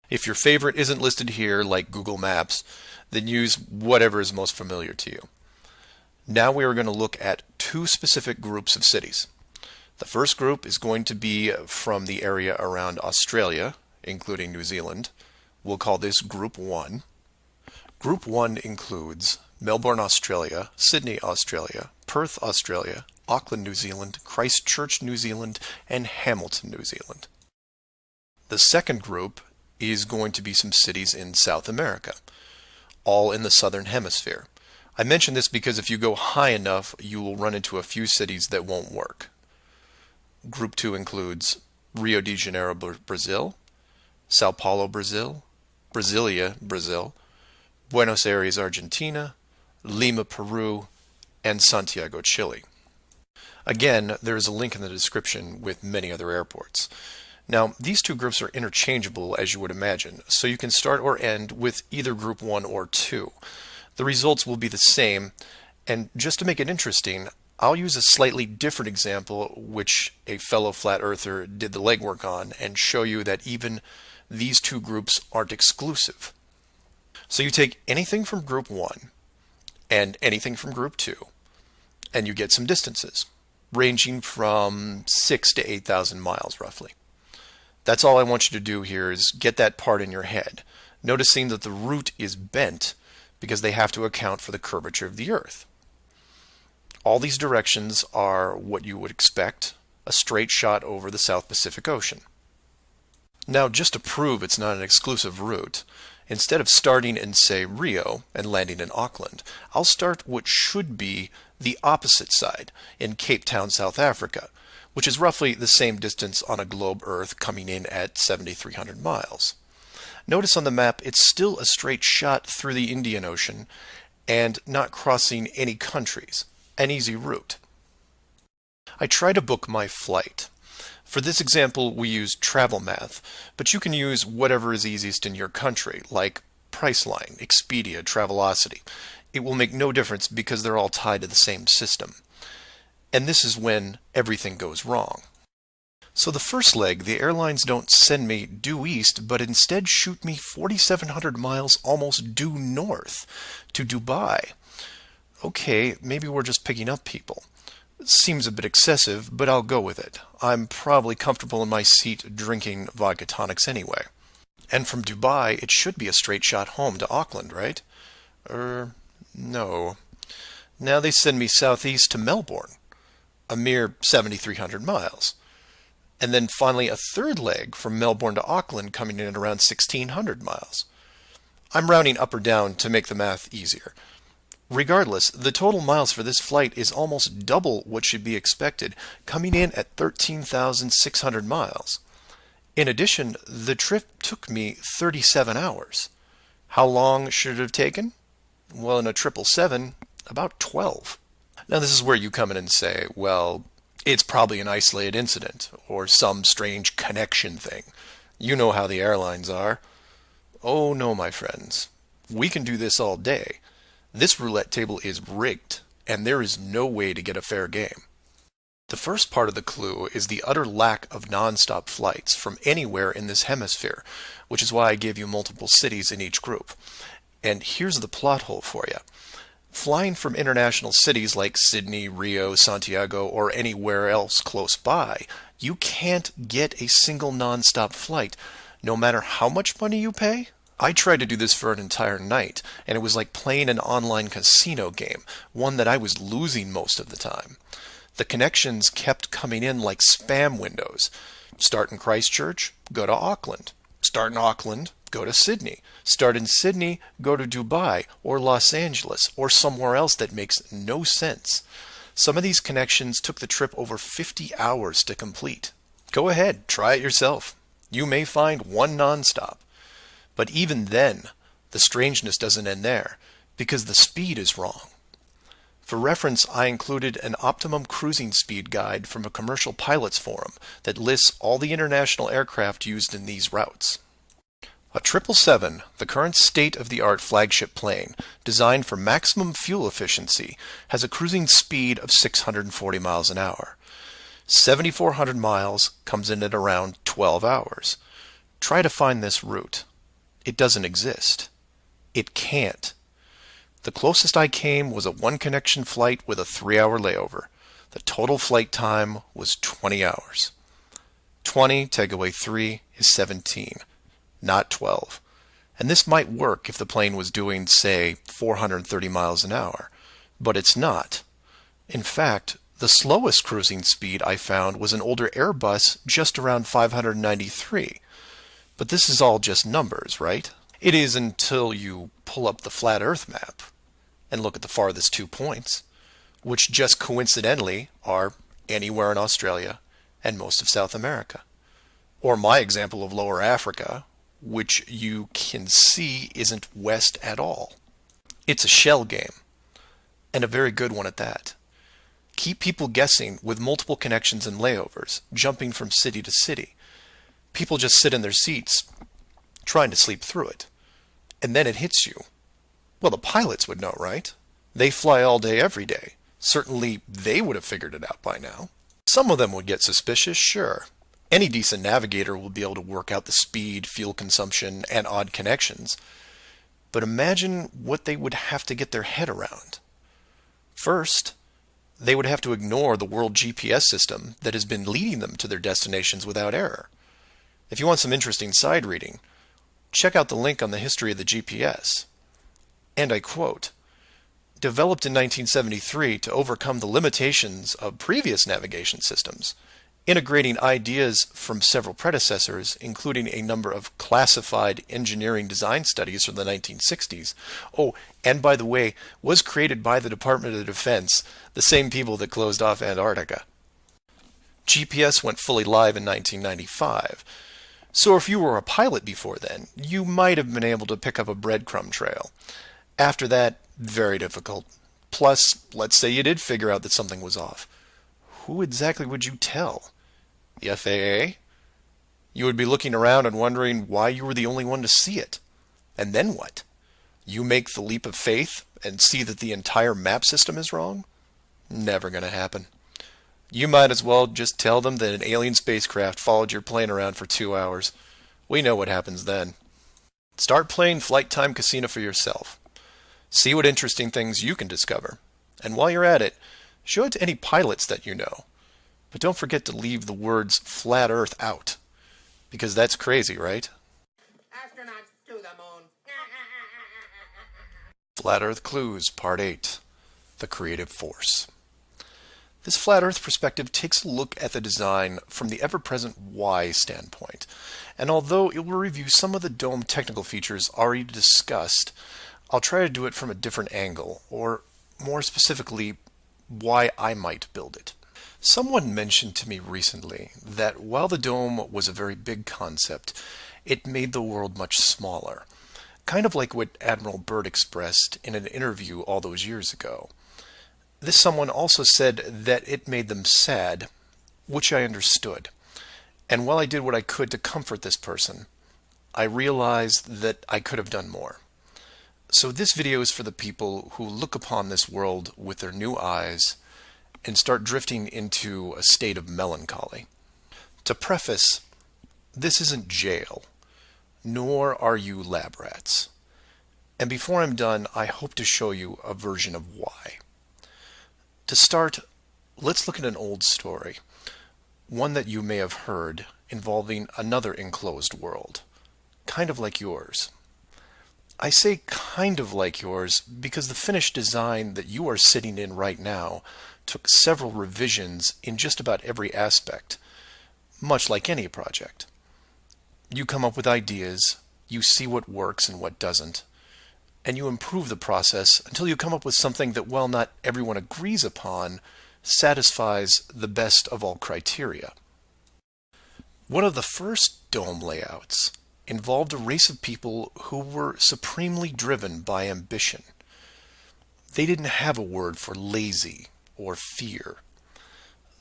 If your favorite isn't listed here, like Google Maps, then use whatever is most familiar to you. Now we are going to look at two specific groups of cities. The first group is going to be from the area around Australia, including New Zealand. We'll call this Group 1. Group 1 includes Melbourne, Australia, Sydney, Australia, Perth, Australia, Auckland, New Zealand, Christchurch, New Zealand, and Hamilton, New Zealand. The second group is going to be some cities in South America, all in the southern hemisphere. I mention this because if you go high enough, you will run into a few cities that won't work. Group 2 includes Rio de Janeiro, Brazil, Sao Paulo, Brazil, Brasilia, Brazil, Buenos Aires, Argentina, Lima, Peru, and Santiago, Chile. Again, there is a link in the description with many other airports. Now, these two groups are interchangeable, as you would imagine, so you can start or end with either group 1 or 2. The results will be the same, and just to make it interesting, I'll use a slightly different example which a fellow flat earther did the legwork on and show you that even these two groups aren't exclusive. So you take anything from group 1 and anything from group 2, and you get some distances ranging from 6 to 8,000 miles roughly. That's all I want you to do here is get that part in your head, noticing that the route is bent because they have to account for the curvature of the Earth. All these directions are what you would expect, a straight shot over the South Pacific Ocean. Now, just to prove it's not an exclusive route, instead of starting in, say, Rio and landing in Auckland, I'll start what should be the opposite side in Cape Town, South Africa, which is roughly the same distance on a globe Earth coming in at 7,300 miles. Notice on the map it's still a straight shot through the Indian Ocean and not crossing any countries, an easy route. I try to book my flight. For this example we use Travel Math, but you can use whatever is easiest in your country, like Priceline, Expedia, Travelocity. It will make no difference because they're all tied to the same system. And this is when everything goes wrong. So the first leg, the airlines don't send me due east, but instead shoot me 4,700 miles almost due north to Dubai. Okay, maybe we're just picking up people. Seems a bit excessive, but I'll go with it. I'm probably comfortable in my seat drinking vodka tonics anyway. And from Dubai, it should be a straight shot home to Auckland, right? No. Now they send me southeast to Melbourne, a mere 7,300 miles. And then finally a third leg from Melbourne to Auckland coming in at around 1,600 miles. I'm rounding up or down to make the math easier. Regardless, the total miles for this flight is almost double what should be expected, coming in at 13,600 miles. In addition, the trip took me 37 hours. How long should it have taken? Well, in a 777, about 12. Now this is where you come in and say, well, it's probably an isolated incident, or some strange connection thing. You know how the airlines are. Oh no, my friends. We can do this all day. This roulette table is rigged, and there is no way to get a fair game. The first part of the clue is the utter lack of non-stop flights from anywhere in this hemisphere, which is why I gave you multiple cities in each group. And here's the plot hole for you. Flying from international cities like Sydney, Rio, Santiago, or anywhere else close by, you can't get a single non-stop flight, no matter how much money you pay. I tried to do this for an entire night, and it was like playing an online casino game, one that I was losing most of the time. The connections kept coming in like spam windows. Start in Christchurch, go to Auckland. Start in Auckland, go to Sydney. Start in Sydney, go to Dubai, or Los Angeles, or somewhere else that makes no sense. Some of these connections took the trip over 50 hours to complete. Go ahead, try it yourself. You may find one nonstop. But even then, the strangeness doesn't end there, because the speed is wrong. For reference, I included an optimum cruising speed guide from a commercial pilots forum that lists all the international aircraft used in these routes. A 777, the current state-of-the-art flagship plane, designed for maximum fuel efficiency, has a cruising speed of 640 miles an hour. 7,400 miles comes in at around 12 hours. Try to find this route. It doesn't exist. It can't. The closest I came was a one-connection flight with a 3-hour layover. The total flight time was 20 hours. 20 take away 3 is 17, not 12. And this might work if the plane was doing, say, 430 miles an hour. But it's not. In fact, the slowest cruising speed I found was an older Airbus just around 593. But this is all just numbers, right? It is until you pull up the flat Earth map and look at the farthest 2 points, which just coincidentally are anywhere in Australia and most of South America. Or my example of Lower Africa, which you can see isn't west at all. It's a shell game, and a very good one at that. Keep people guessing with multiple connections and layovers, jumping from city to city. People just sit in their seats, trying to sleep through it. And then it hits you. Well, the pilots would know, right? They fly all day, every day. Certainly, they would have figured it out by now. Some of them would get suspicious, sure. Any decent navigator will be able to work out the speed, fuel consumption, and odd connections. But imagine what they would have to get their head around. First, they would have to ignore the world GPS system that has been leading them to their destinations without error. If you want some interesting side reading, check out the link on the history of the GPS. And I quote, "Developed in 1973 to overcome the limitations of previous navigation systems, integrating ideas from several predecessors, including a number of classified engineering design studies from the 1960s. Oh, and by the way, was created by the Department of Defense, the same people that closed off Antarctica." GPS went fully live in 1995. So if you were a pilot before then, you might have been able to pick up a breadcrumb trail. After that, very difficult. Plus, let's say you did figure out that something was off. Who exactly would you tell? The FAA? You would be looking around and wondering why you were the only one to see it. And then what? You make the leap of faith and see that the entire map system is wrong? Never gonna happen. You might as well just tell them that an alien spacecraft followed your plane around for 2 hours. We know what happens then. Start playing Flight Time Casino for yourself. See what interesting things you can discover. And while you're at it, show it to any pilots that you know. But don't forget to leave the words flat Earth out. Because that's crazy, right? Astronauts to the moon. Flat Earth Clues, Part 8. The Creative Force. This Flat Earth perspective takes a look at the design from the ever-present why standpoint. And although it will review some of the dome technical features already discussed, I'll try to do it from a different angle, or more specifically, why I might build it. Someone mentioned to me recently that while the dome was a very big concept, it made the world much smaller. Kind of like what Admiral Byrd expressed in an interview all those years ago. This someone also said that it made them sad, which I understood. And while I did what I could to comfort this person, I realized that I could have done more. So this video is for the people who look upon this world with their new eyes and start drifting into a state of melancholy. To preface, this isn't jail, nor are you lab rats. And before I'm done, I hope to show you a version of why. To start, let's look at an old story, one that you may have heard involving another enclosed world, kind of like yours. I say kind of like yours because the finished design that you are sitting in right now took several revisions in just about every aspect, much like any project. You come up with ideas, you see what works and what doesn't, and you improve the process until you come up with something that, while not everyone agrees upon, satisfies the best of all criteria. One of the first dome layouts involved a race of people who were supremely driven by ambition. They didn't have a word for lazy or fear.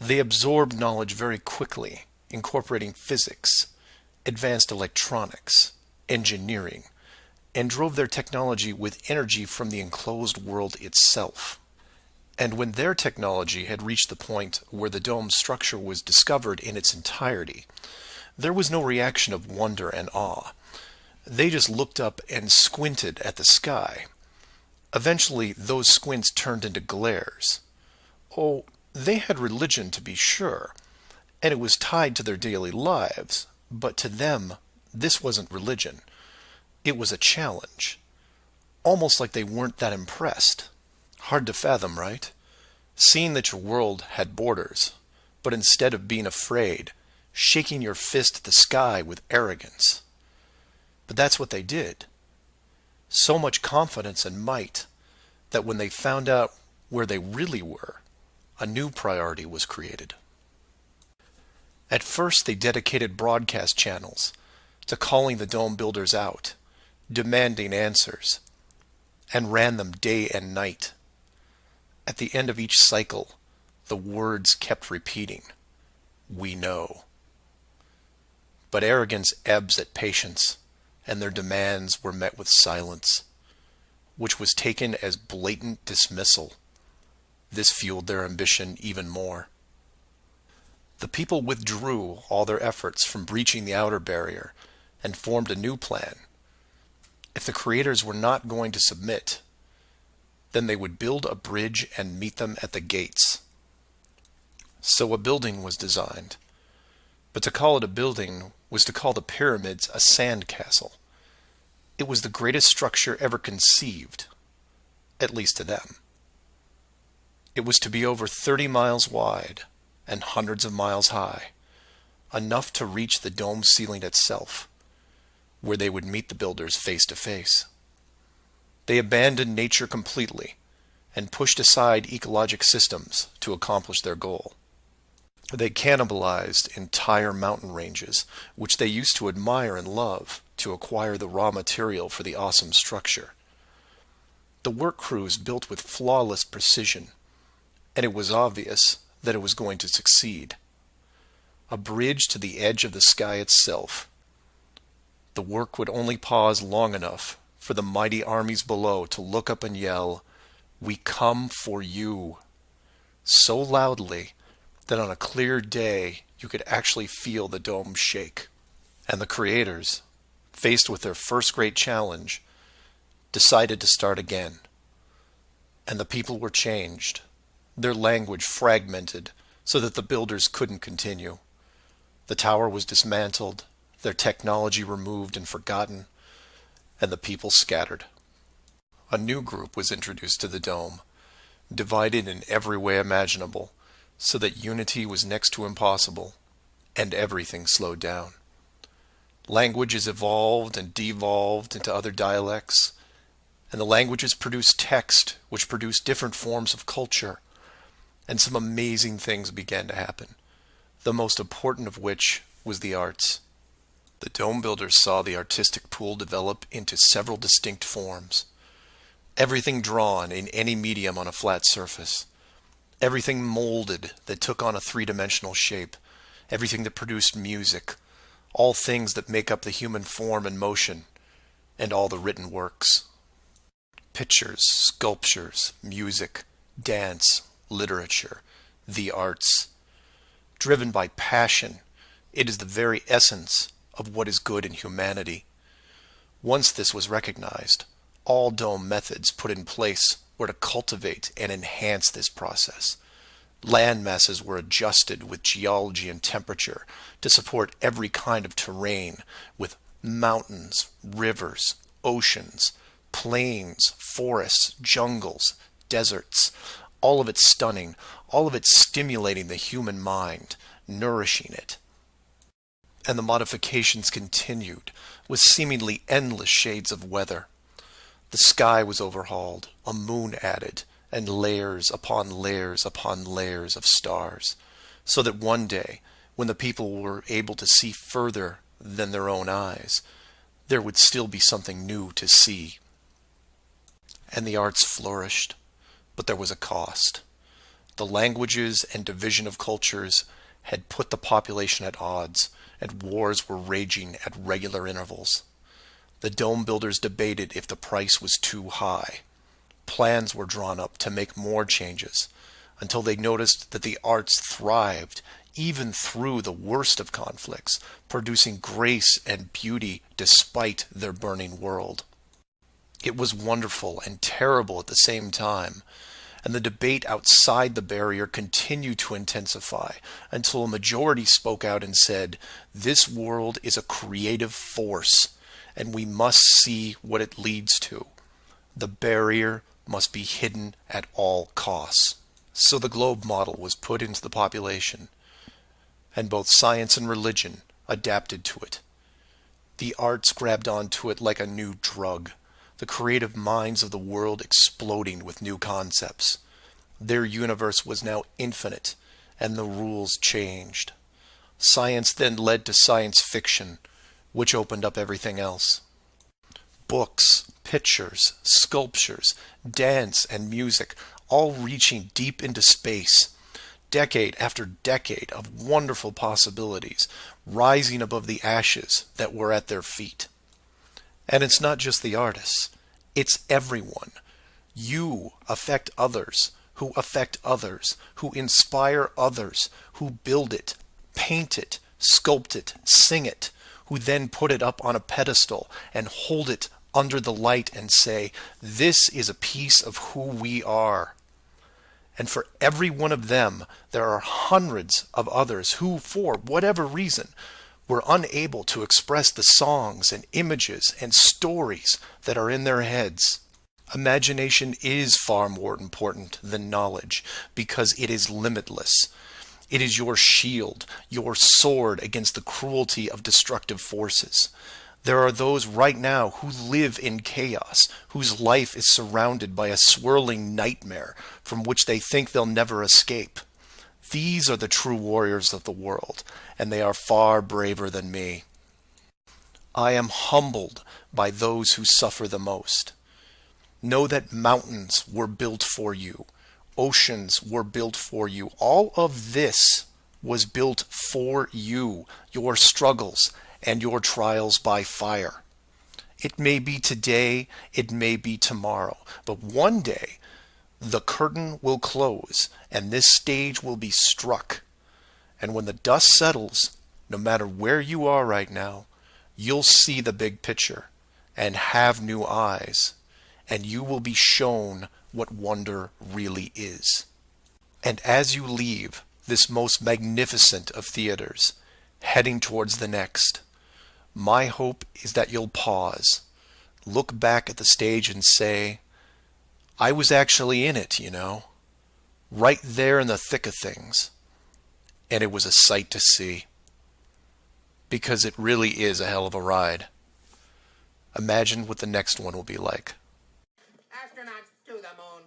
They absorbed knowledge very quickly, incorporating physics, advanced electronics, engineering, and drove their technology with energy from the enclosed world itself. And when their technology had reached the point where the dome structure was discovered in its entirety, there was no reaction of wonder and awe. They just looked up and squinted at the sky. Eventually, those squints turned into glares. Oh, they had religion, to be sure, and it was tied to their daily lives, but to them, this wasn't religion. It was a challenge. Almost like they weren't that impressed. Hard to fathom, right? Seeing that your world had borders, but instead of being afraid, shaking your fist at the sky with arrogance. But that's what they did. So much confidence and might that when they found out where they really were, a new priority was created. At first, they dedicated broadcast channels to calling the dome builders out, demanding answers, and ran them day and night. At the end of each cycle, the words kept repeating, "We know." But arrogance ebbs at patience, and their demands were met with silence, which was taken as blatant dismissal. This fueled their ambition even more. The people withdrew all their efforts from breaching the outer barrier and formed a new plan. If the creators were not going to submit, then they would build a bridge and meet them at the gates. So a building was designed, but to call it a building was to call the pyramids a sand castle. It was the greatest structure ever conceived, at least to them. It was to be over 30 miles wide and hundreds of miles high, enough to reach the dome ceiling itself, where they would meet the builders face to face. They abandoned nature completely and pushed aside ecologic systems to accomplish their goal. They cannibalized entire mountain ranges, which they used to admire and love, to acquire the raw material for the awesome structure. The work crews built with flawless precision, and it was obvious that it was going to succeed. A bridge to the edge of the sky itself. The work would only pause long enough for the mighty armies below to look up and yell, "We come for you," so loudly that on a clear day you could actually feel the dome shake. And the creators, faced with their first great challenge, decided to start again. And the people were changed, their language fragmented so that the builders couldn't continue. The tower was dismantled, their technology removed and forgotten, and the people scattered. A new group was introduced to the dome, divided in every way imaginable, so that unity was next to impossible, and everything slowed down. Languages evolved and devolved into other dialects, and the languages produced text, which produced different forms of culture, and some amazing things began to happen, the most important of which was the arts. The dome builders saw the artistic pool develop into several distinct forms. Everything drawn in any medium on a flat surface. Everything molded that took on a three-dimensional shape. Everything that produced music. All things that make up the human form and motion. And all the written works. Pictures, sculptures, music, dance, literature, the arts. Driven by passion, it is the very essence of what is good in humanity. Once this was recognized, all dome methods put in place were to cultivate and enhance this process. Land masses were adjusted with geology and temperature to support every kind of terrain, with mountains, rivers, oceans, plains, forests, jungles, deserts, all of it stunning, all of it stimulating the human mind, nourishing it. And the modifications continued, with seemingly endless shades of weather. The sky was overhauled, a moon added, and layers upon layers upon layers of stars, so that one day, when the people were able to see further than their own eyes, there would still be something new to see. And the arts flourished, but there was a cost. The languages and division of cultures had put the population at odds, and wars were raging at regular intervals. The dome builders debated if the price was too high. Plans were drawn up to make more changes, until they noticed that the arts thrived even through the worst of conflicts, producing grace and beauty despite their burning world. It was wonderful and terrible at the same time, and the debate outside the barrier continued to intensify until a majority spoke out and said, "This world is a creative force, and we must see what it leads to. The barrier must be hidden at all costs." So the globe model was put into the population, and both science and religion adapted to it. The arts grabbed onto it like a new drug, the creative minds of the world exploding with new concepts. Their universe was now infinite, and the rules changed. Science then led to science fiction, which opened up everything else. Books, pictures, sculptures, dance, and music, all reaching deep into space, decade after decade of wonderful possibilities, rising above the ashes that were at their feet. And it's not just the artists, it's everyone. You affect others, who affect others, who inspire others, who build it, paint it, sculpt it, sing it, who then put it up on a pedestal and hold it under the light and say, this is a piece of who we are. And for every one of them, there are hundreds of others who, for whatever reason, were unable to express the songs and images and stories that are in their heads. Imagination is far more important than knowledge because it is limitless. It is your shield, your sword against the cruelty of destructive forces. There are those right now who live in chaos, whose life is surrounded by a swirling nightmare from which they think they'll never escape. These are the true warriors of the world, and they are far braver than me. I am humbled by those who suffer the most. Know that mountains were built for you. Oceans were built for you. All of this was built for you, your struggles and your trials by fire. It may be today, it may be tomorrow, but one day the curtain will close and this stage will be struck. And when the dust settles, no matter where you are right now, you'll see the big picture and have new eyes, and you will be shown what wonder really is. And as you leave this most magnificent of theaters, heading towards the next, my hope is that you'll pause, look back at the stage and say, I was actually in it, you know, right there in the thick of things, and it was a sight to see. Because it really is a hell of a ride. Imagine what the next one will be like. Astronauts to the moon.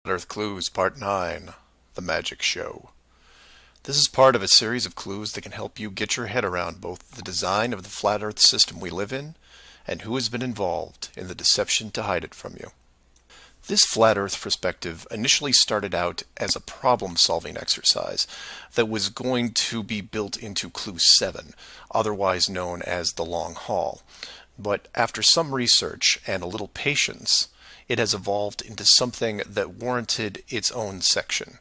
Earth Clues Part 9, The Magic Show. This is part of a series of clues that can help you get your head around both the design of the flat Earth system we live in and who has been involved in the deception to hide it from you. This flat Earth perspective initially started out as a problem-solving exercise that was going to be built into Clue 7, otherwise known as the Long Haul. But after some research and a little patience, it has evolved into something that warranted its own section,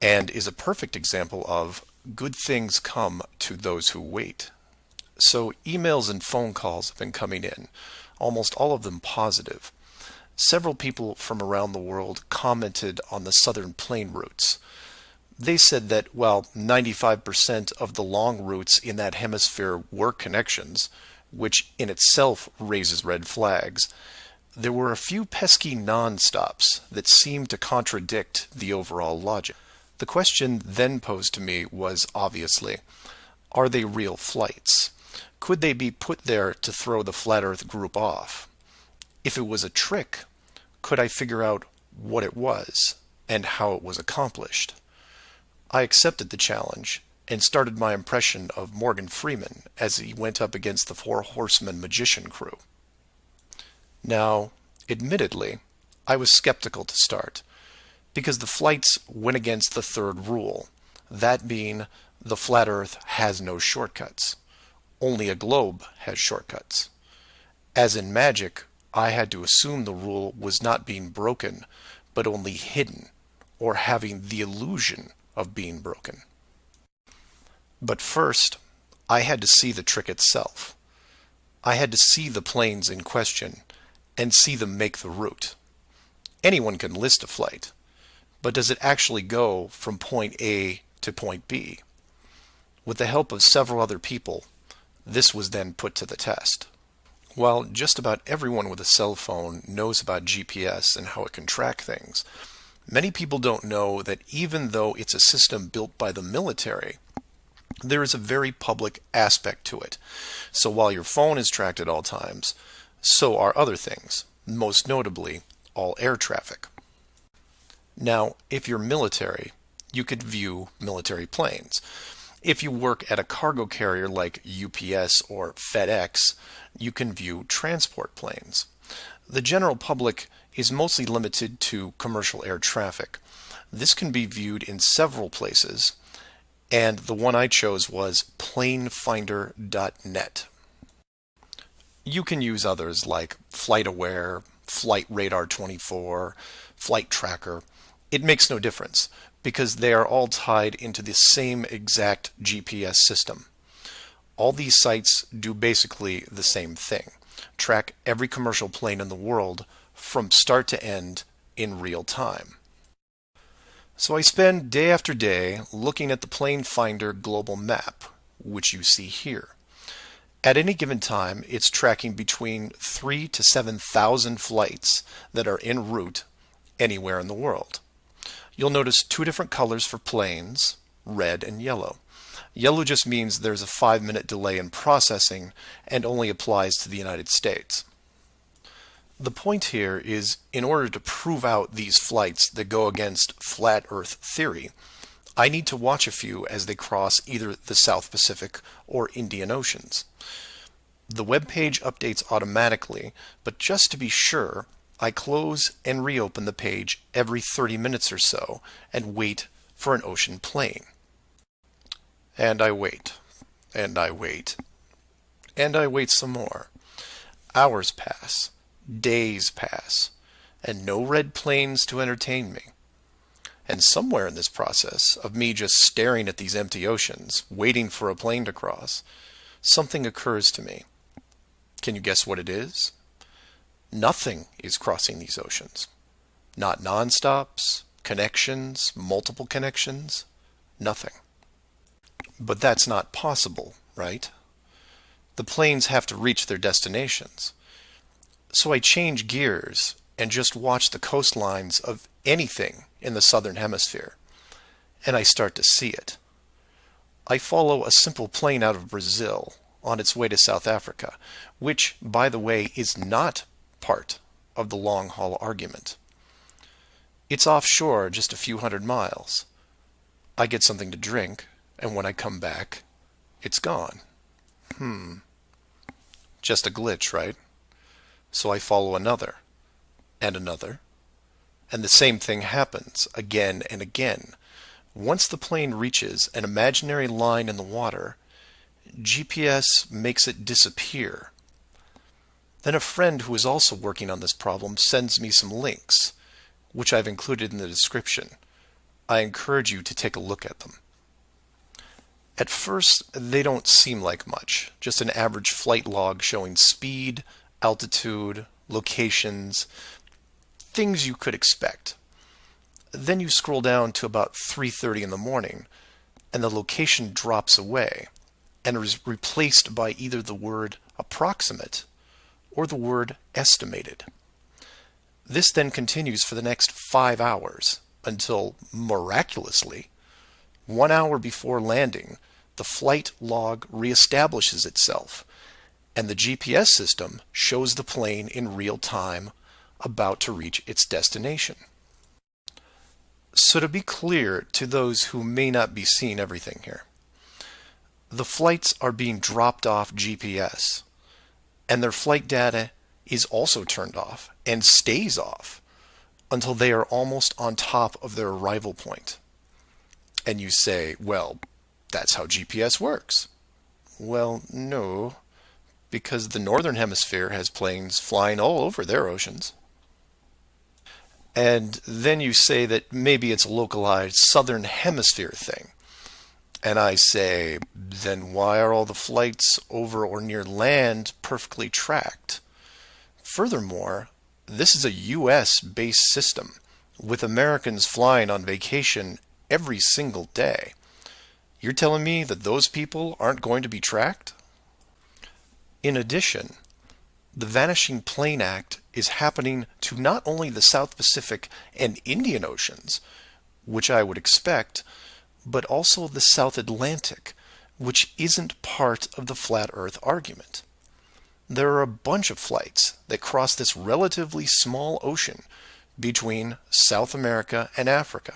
and is a perfect example of good things come to those who wait. So emails and phone calls have been coming in, almost all of them positive. Several people from around the world commented on the southern plane routes. They said that while 95% of the long routes in that hemisphere were connections, which in itself raises red flags, there were a few pesky non-stops that seemed to contradict the overall logic. The question then posed to me was obviously, are they real flights? Could they be put there to throw the Flat Earth group off? If it was a trick, could I figure out what it was and how it was accomplished? I accepted the challenge and started my impression of Morgan Freeman as he went up against the Four Horsemen magician crew. Now, admittedly, I was skeptical to start, because the flights went against the third rule, that being the flat Earth has no shortcuts. Only a globe has shortcuts. As in magic, I had to assume the rule was not being broken, but only hidden, or having the illusion of being broken. But first, I had to see the trick itself. I had to see the planes in question, and see them make the route. Anyone can list a flight, but does it actually go from point A to point B? With the help of several other people, this was then put to the test. While just about everyone with a cell phone knows about GPS and how it can track things, many people don't know that even though it's a system built by the military, there is a very public aspect to it. So while your phone is tracked at all times, so are other things, most notably all air traffic. Now, if you're military, you could view military planes. If you work at a cargo carrier like UPS or FedEx, you can view transport planes. The general public is mostly limited to commercial air traffic. This can be viewed in several places, and the one I chose was planefinder.net. You can use others like FlightAware, Flight Radar 24, Flight Tracker. It makes no difference because they are all tied into the same exact GPS system. All these sites do basically the same thing: track every commercial plane in the world from start to end in real time. So I spend day after day looking at the Plane Finder global map, which you see here. At any given time, it's tracking between 3,000 to 7,000 flights that are en route anywhere in the world. You'll notice two different colors for planes, red and yellow. Yellow just means there's a 5-minute delay in processing and only applies to the United States. The point here is, in order to prove out these flights that go against flat Earth theory, I need to watch a few as they cross either the South Pacific or Indian Oceans. The web page updates automatically, but just to be sure, I close and reopen the page every 30 minutes or so and wait for an ocean plane. And I wait, and I wait, and I wait some more. Hours pass, days pass, and no red planes to entertain me. And somewhere in this process of me just staring at these empty oceans, waiting for a plane to cross, something occurs to me. Can you guess what it is? Nothing is crossing these oceans. Not non-stops, connections, multiple connections, nothing. But that's not possible, right? The planes have to reach their destinations. So I change gears and just watch the coastlines of anything in the southern hemisphere, and I start to see it. I follow a simple plane out of Brazil on its way to South Africa, which, by the way, is not part of the long-haul argument. It's offshore just a few hundred miles. I get something to drink, and when I come back, it's gone. Just a glitch, right? So I follow another, and another, and the same thing happens again and again. Once the plane reaches an imaginary line in the water, GPS makes it disappear. Then a friend who is also working on this problem sends me some links, which I've included in the description. I encourage you to take a look at them. At first, they don't seem like much, just an average flight log showing speed, altitude, locations, things you could expect. Then you scroll down to about 3:30 in the morning, and the location drops away and is replaced by either the word approximate or the word estimated. This then continues for the next 5 hours until, miraculously, 1 hour before landing, the flight log reestablishes itself, and the GPS system shows the plane in real time about to reach its destination. So to be clear to those who may not be seeing everything here, the flights are being dropped off GPS, and their flight data is also turned off and stays off until they are almost on top of their arrival point. And you say, well, that's how GPS works. Well, no, because the northern hemisphere has planes flying all over their oceans. And then you say that maybe it's a localized southern hemisphere thing. And I say, then why are all the flights over or near land perfectly tracked? Furthermore, this is a US-based system, with Americans flying on vacation every single day. You're telling me that those people aren't going to be tracked? In addition, the Vanishing Plane Act is happening to not only the South Pacific and Indian Oceans, which I would expect, but also the South Atlantic, which isn't part of the flat Earth argument. There are a bunch of flights that cross this relatively small ocean between South America and Africa,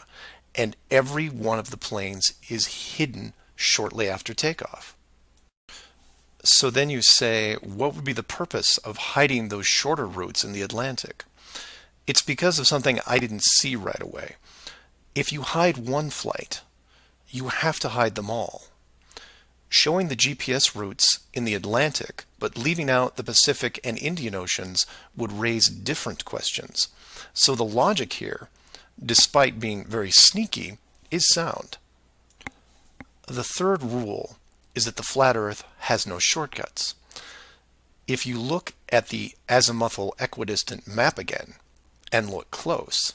and every one of the planes is hidden shortly after takeoff. So then you say, what would be the purpose of hiding those shorter routes in the Atlantic? It's because of something I didn't see right away. If you hide one flight, you have to hide them all. Showing the GPS routes in the Atlantic, but leaving out the Pacific and Indian Oceans would raise different questions. So the logic here, despite being very sneaky, is sound. The third rule is that the flat Earth has no shortcuts. If you look at the azimuthal equidistant map again, and look close,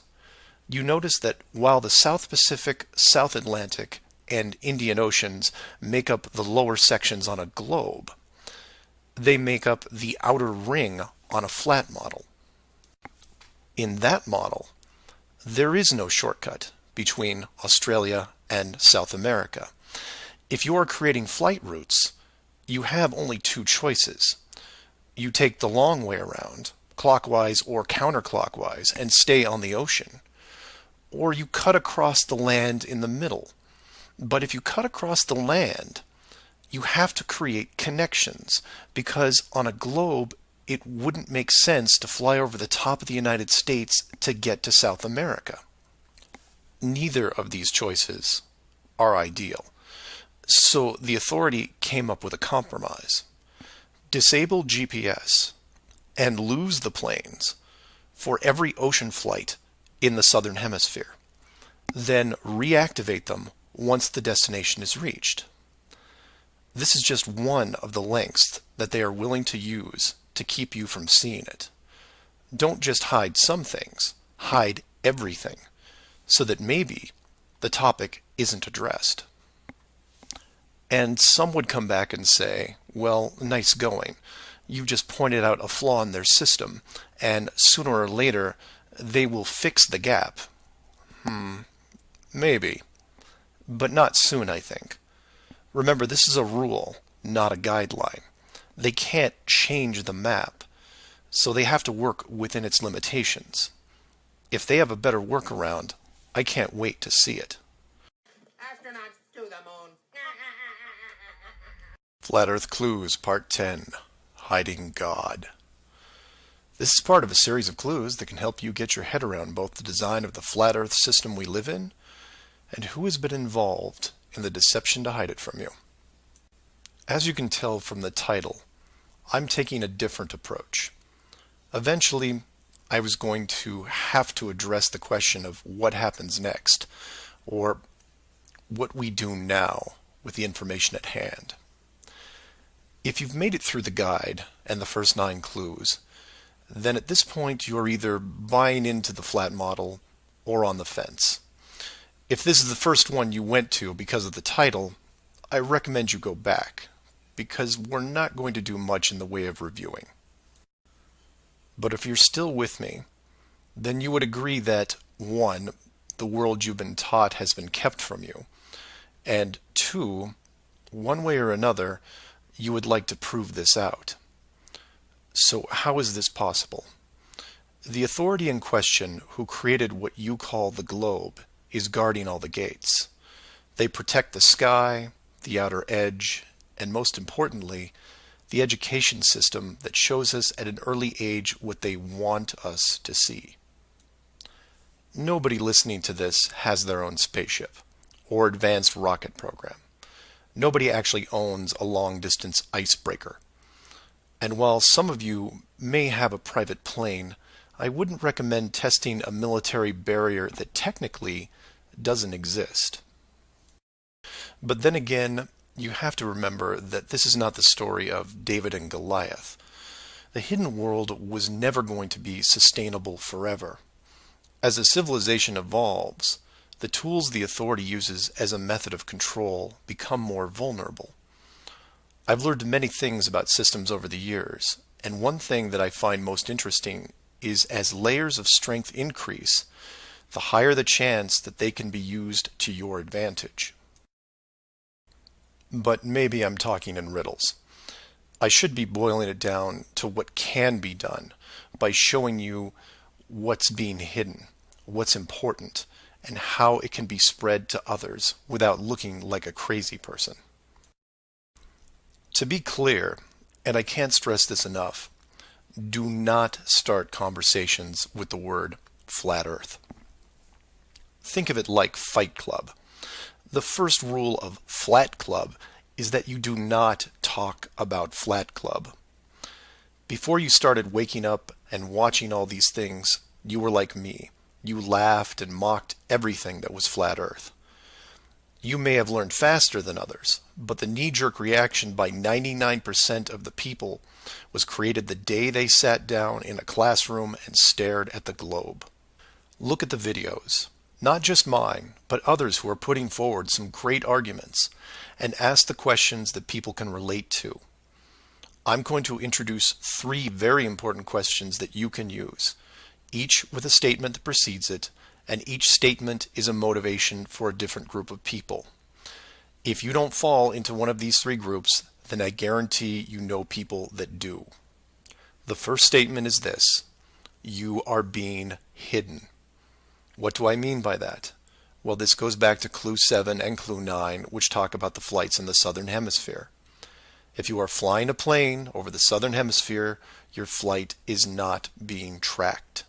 you notice that while the South Pacific, South Atlantic, and Indian Oceans make up the lower sections on a globe, they make up the outer ring on a flat model. In that model, there is no shortcut between Australia and South America. If you are creating flight routes, you have only two choices. You take the long way around, clockwise or counterclockwise, and stay on the ocean. Or you cut across the land in the middle. But if you cut across the land, you have to create connections, because on a globe, it wouldn't make sense to fly over the top of the United States to get to South America. Neither of these choices are ideal. So the authority came up with a compromise. Disable GPS and lose the planes for every ocean flight in the Southern Hemisphere. Then reactivate them once the destination is reached. This is just one of the lengths that they are willing to use to keep you from seeing it. Don't just hide some things, hide everything, so that maybe the topic isn't addressed. And some would come back and say, well, nice going. You've just pointed out a flaw in their system, and sooner or later they will fix the gap. Maybe. But not soon, I think. Remember, this is a rule, not a guideline. They can't change the map, so they have to work within its limitations. If they have a better workaround, I can't wait to see it. Astronauts to the moon. Flat Earth Clues, Part 10, Hiding God. This is part of a series of clues that can help you get your head around both the design of the flat Earth system we live in and who has been involved in the deception to hide it from you. As you can tell from the title, I'm taking a different approach. Eventually, I was going to have to address the question of what happens next, or what we do now with the information at hand. If you've made it through the guide and the first 9 clues, then at this point you're either buying into the flat model or on the fence. If this is the first one you went to because of the title, I recommend you go back, because we're not going to do much in the way of reviewing. But if you're still with me, then you would agree that 1, the world you've been taught has been kept from you, and 2, one way or another, you would like to prove this out. So how is this possible? The authority in question who created what you call the globe is guarding all the gates. They protect the sky, the outer edge, and most importantly, the education system that shows us at an early age what they want us to see. Nobody listening to this has their own spaceship or advanced rocket program. Nobody actually owns a long-distance icebreaker. And while some of you may have a private plane, I wouldn't recommend testing a military barrier that technically doesn't exist. But then again, you have to remember that this is not the story of David and Goliath. The hidden world was never going to be sustainable forever. As a civilization evolves, the tools the authority uses as a method of control become more vulnerable. I've learned many things about systems over the years, and one thing that I find most interesting is as layers of strength increase, the higher the chance that they can be used to your advantage. But maybe I'm talking in riddles. I should be boiling it down to what can be done by showing you what's being hidden, what's important, and how it can be spread to others without looking like a crazy person. To be clear, and I can't stress this enough, do not start conversations with the word flat earth. Think of it like Fight Club. The first rule of Flat Club is that you do not talk about Flat Club. Before you started waking up and watching all these things, you were like me. You laughed and mocked everything that was flat earth. You may have learned faster than others, but the knee-jerk reaction by 99% of the people was created the day they sat down in a classroom and stared at the globe. Look at the videos, not just mine, but others who are putting forward some great arguments, and ask the questions that people can relate to. I'm going to introduce 3 very important questions that you can use, each with a statement that precedes it, and each statement is a motivation for a different group of people. If you don't fall into one of these 3 groups, then I guarantee you know people that do. The first statement is this: you are being hidden. What do I mean by that? Well, this goes back to Clue 7 and Clue 9, which talk about the flights in the Southern Hemisphere. If you are flying a plane over the Southern Hemisphere, your flight is not being tracked.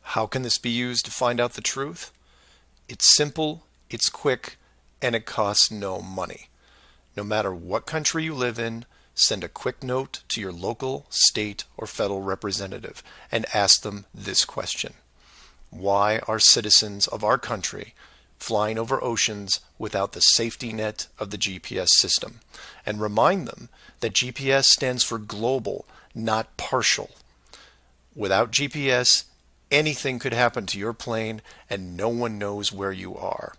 How can this be used to find out the truth? It's simple, it's quick, and it costs no money. No matter what country you live in, send a quick note to your local, state, or federal representative and ask them this question: why are citizens of our country flying over oceans without the safety net of the GPS system? And remind them that GPS stands for global, not partial. Without GPS, anything could happen to your plane and no one knows where you are.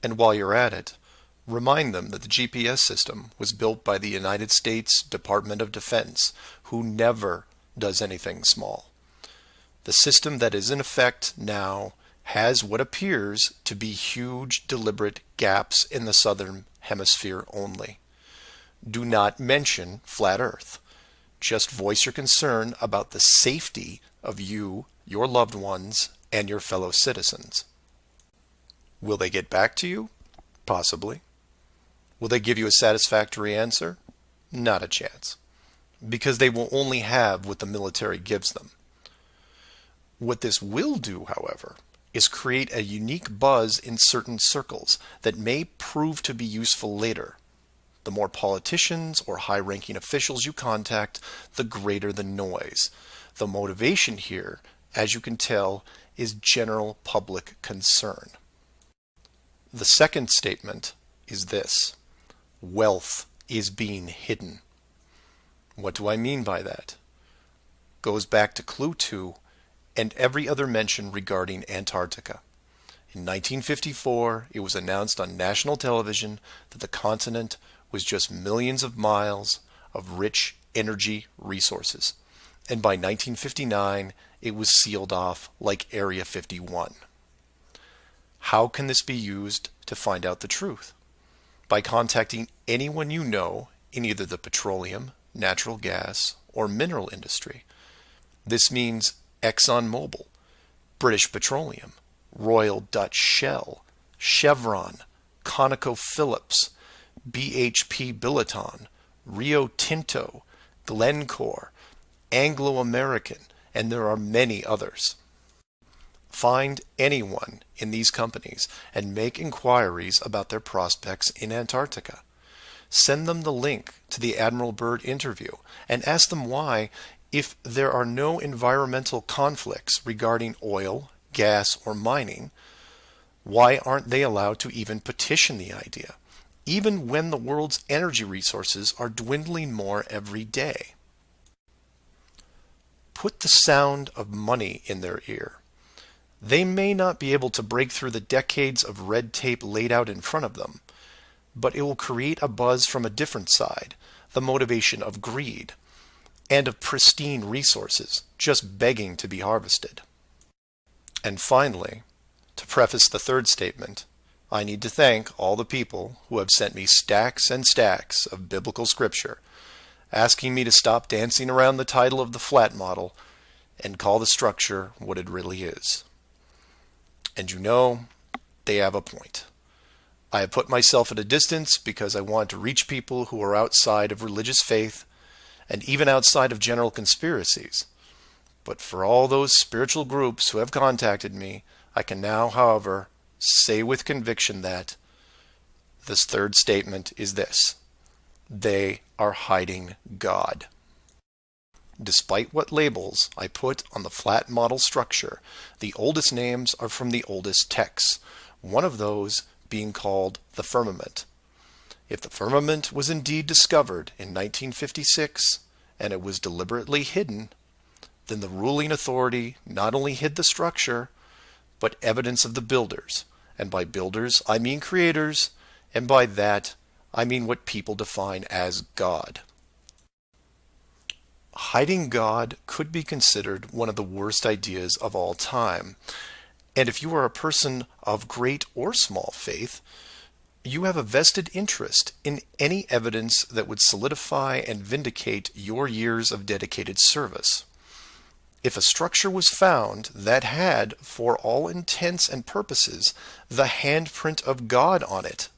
And while you're at it, remind them that the GPS system was built by the United States Department of Defense, who never does anything small. The system that is in effect now has what appears to be huge deliberate gaps in the Southern Hemisphere only. Do not mention flat Earth. Just voice your concern about the safety of you, your loved ones, and your fellow citizens. Will they get back to you? Possibly. Will they give you a satisfactory answer? Not a chance. Because they will only have what the military gives them. What this will do, however, is create a unique buzz in certain circles that may prove to be useful later. The more politicians or high-ranking officials you contact, the greater the noise. The motivation here, as you can tell, is general public concern. The second statement is this: wealth is being hidden. What do I mean by that? Goes back to Clue 2 and every other mention regarding Antarctica. In 1954, it was announced on national television that the continent was just millions of miles of rich energy resources. And by 1959, it was sealed off like Area 51. How can this be used to find out the truth? By contacting anyone you know in either the petroleum, natural gas, or mineral industry. This means ExxonMobil, British Petroleum, Royal Dutch Shell, Chevron, ConocoPhillips, BHP Billiton, Rio Tinto, Glencore, Anglo-American, and there are many others. Find anyone in these companies and make inquiries about their prospects in Antarctica. Send them the link to the Admiral Byrd interview and ask them why, if there are no environmental conflicts regarding oil, gas, or mining, why aren't they allowed to even petition the idea, even when the world's energy resources are dwindling more every day? Put the sound of money in their ear. They may not be able to break through the decades of red tape laid out in front of them, but it will create a buzz from a different side, the motivation of greed, and of pristine resources just begging to be harvested. And finally, to preface the third statement, I need to thank all the people who have sent me stacks and stacks of biblical scripture, asking me to stop dancing around the title of the flat model and call the structure what it really is. And you know, they have a point. I have put myself at a distance because I want to reach people who are outside of religious faith and even outside of general conspiracies. But for all those spiritual groups who have contacted me, I can now, however, say with conviction that this third statement is this: they are hiding God. Despite what labels I put on the flat model structure, the oldest names are from the oldest texts, one of those being called the firmament. If the firmament was indeed discovered in 1956 and it was deliberately hidden, then the ruling authority not only hid the structure, but evidence of the builders. And by builders, I mean creators, and by that, I mean what people define as God. Hiding God could be considered one of the worst ideas of all time. And if you are a person of great or small faith, you have a vested interest in any evidence that would solidify and vindicate your years of dedicated service. If a structure was found that had, for all intents and purposes, the handprint of God on it,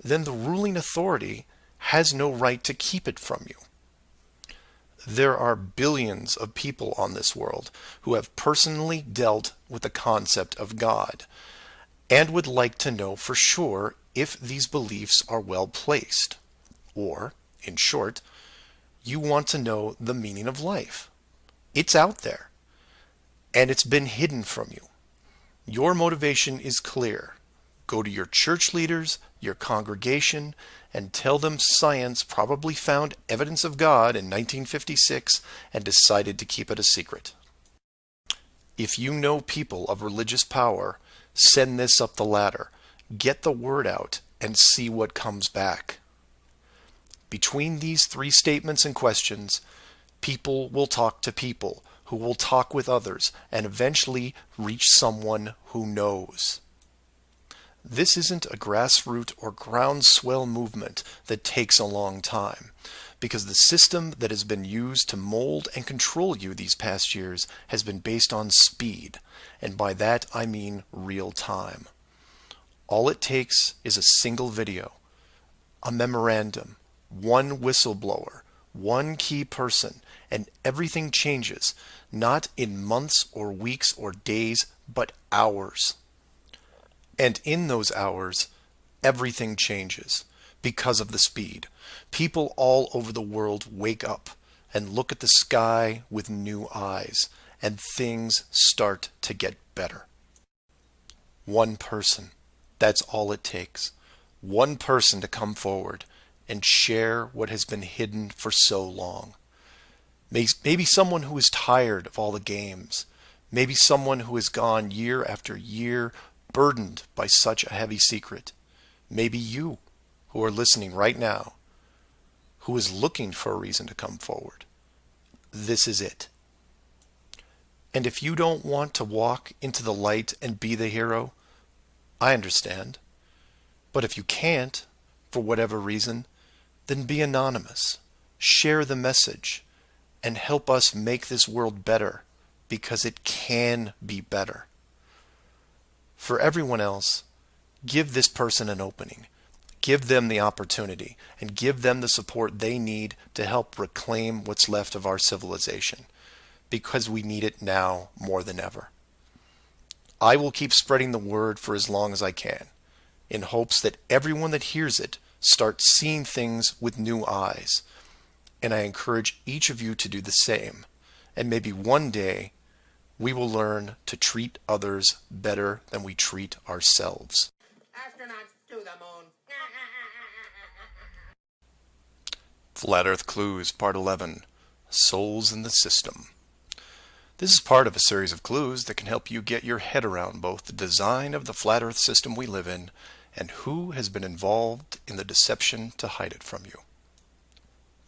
then the ruling authority has no right to keep it from you. There are billions of people on this world who have personally dealt with the concept of God and would like to know for sure if these beliefs are well placed. Or, in short, you want to know the meaning of life. It's out there, and it's been hidden from you. Your motivation is clear. Go to your church leaders, your congregation, and tell them science probably found evidence of God in 1956 and decided to keep it a secret. If you know people of religious power, send this up the ladder. Get the word out and see what comes back. Between these three statements and questions, people will talk to people who will talk with others and eventually reach someone who knows. This isn't a grassroots or groundswell movement that takes a long time, because the system that has been used to mold and control you these past years has been based on speed, and by that I mean real time. All it takes is a single video, a memorandum, one whistleblower, one key person, and everything changes, not in months or weeks or days, but hours. And in those hours, everything changes because of the speed. People all over the world wake up and look at the sky with new eyes, and things start to get better. One person, that's all it takes. One person to come forward and share what has been hidden for so long. Maybe someone who is tired of all the games. Maybe someone who has gone year after year burdened by such a heavy secret. Maybe you, who are listening right now, who is looking for a reason to come forward. This is it. And if you don't want to walk into the light and be the hero, I understand. But if you can't, for whatever reason, then be anonymous. Share the message and help us make this world better, because it can be better. For everyone else, give this person an opening. Give them the opportunity and give them the support they need to help reclaim what's left of our civilization, because we need it now more than ever. I will keep spreading the word for as long as I can, in hopes that everyone that hears it starts seeing things with new eyes. And I encourage each of you to do the same. And maybe one day we will learn to treat others better than we treat ourselves. Astronauts to the moon. Flat Earth Clues, Part 11, Souls in the System. This is part of a series of clues that can help you get your head around both the design of the flat Earth system we live in and who has been involved in the deception to hide it from you.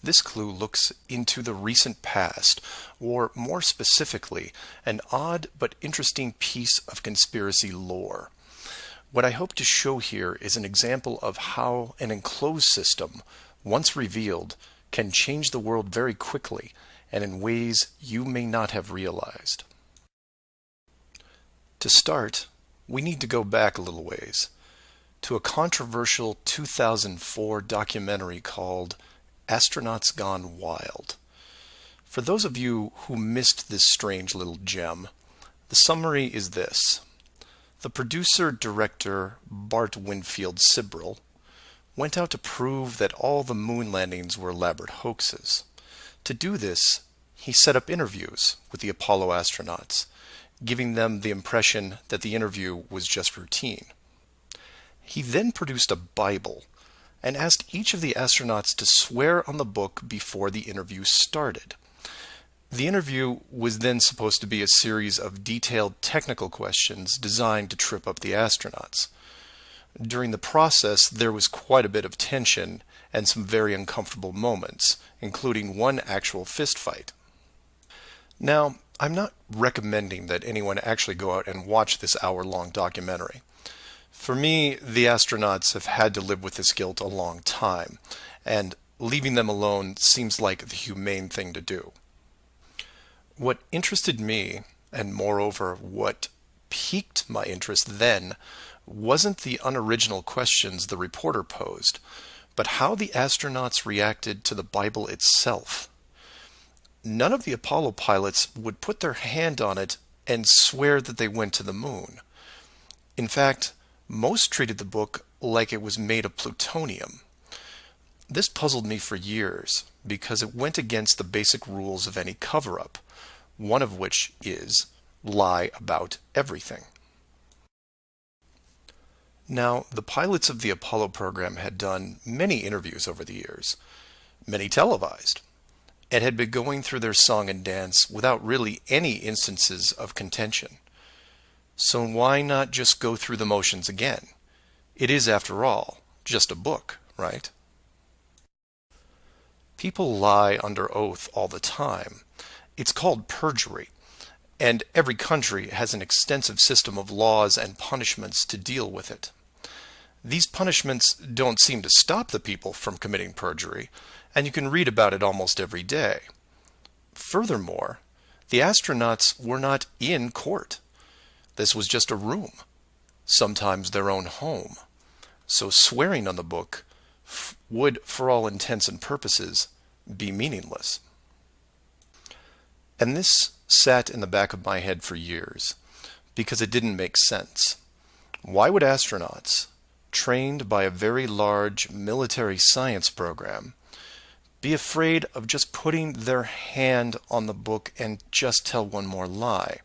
This clue looks into the recent past, or more specifically, an odd but interesting piece of conspiracy lore. What I hope to show here is an example of how an enclosed system, once revealed, can change the world very quickly and in ways you may not have realized. To start, we need to go back a little ways to a controversial 2004 documentary called Astronauts Gone Wild. For those of you who missed this strange little gem, the summary is this. The producer-director Bart Winfield Sibrel went out to prove that all the moon landings were elaborate hoaxes. To do this, he set up interviews with the Apollo astronauts, giving them the impression that the interview was just routine. He then produced a Bible and asked each of the astronauts to swear on the book before the interview started. The interview was then supposed to be a series of detailed technical questions designed to trip up the astronauts. During the process, there was quite a bit of tension and some very uncomfortable moments, including one actual fist fight. Now, I'm not recommending that anyone actually go out and watch this hour-long documentary. For me, the astronauts have had to live with this guilt a long time, and leaving them alone seems like the humane thing to do. What interested me, and moreover what piqued my interest then, wasn't the unoriginal questions the reporter posed, but how the astronauts reacted to the Bible itself. None of the Apollo pilots would put their hand on it and swear that they went to the moon. In fact, most treated the book like it was made of plutonium. This puzzled me for years because it went against the basic rules of any cover-up, one of which is lie about everything. Now, the pilots of the Apollo program had done many interviews over the years, many televised, and had been going through their song and dance without really any instances of contention. So why not just go through the motions again? It is, after all, just a book, right? People lie under oath all the time. It's called perjury, and every country has an extensive system of laws and punishments to deal with it. These punishments don't seem to stop the people from committing perjury, and you can read about it almost every day. Furthermore, the astronauts were not in court. This was just a room, sometimes their own home. So swearing on the book would, for all intents and purposes, be meaningless. And this sat in the back of my head for years, because it didn't make sense. Why would astronauts, trained by a very large military science program, be afraid of just putting their hand on the book and just tell one more lie?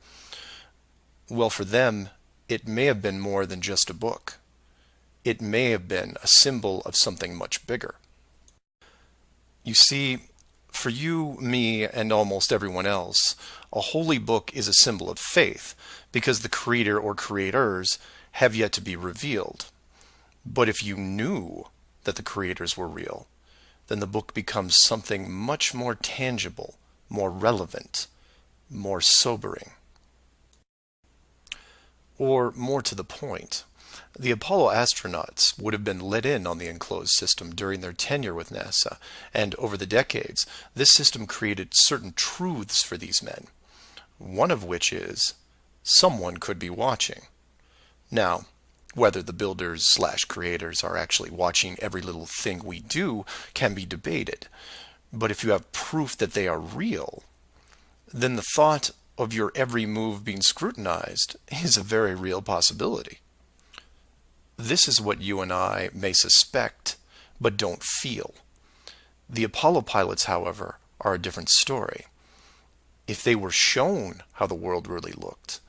Well, for them, it may have been more than just a book. It may have been a symbol of something much bigger. You see, for you, me, and almost everyone else, a holy book is a symbol of faith, because the creator or creators have yet to be revealed. But if you knew that the creators were real, then the book becomes something much more tangible, more relevant, more sobering. Or more to the point, the Apollo astronauts would have been let in on the enclosed system during their tenure with NASA, and over the decades, this system created certain truths for these men, one of which is, someone could be watching. Now, whether the builders/creators are actually watching every little thing we do can be debated, but if you have proof that they are real, then the thought of your every move being scrutinized is a very real possibility. This is what you and I may suspect, but don't feel. The Apollo pilots, however, are a different story. If they were shown how the world really looked,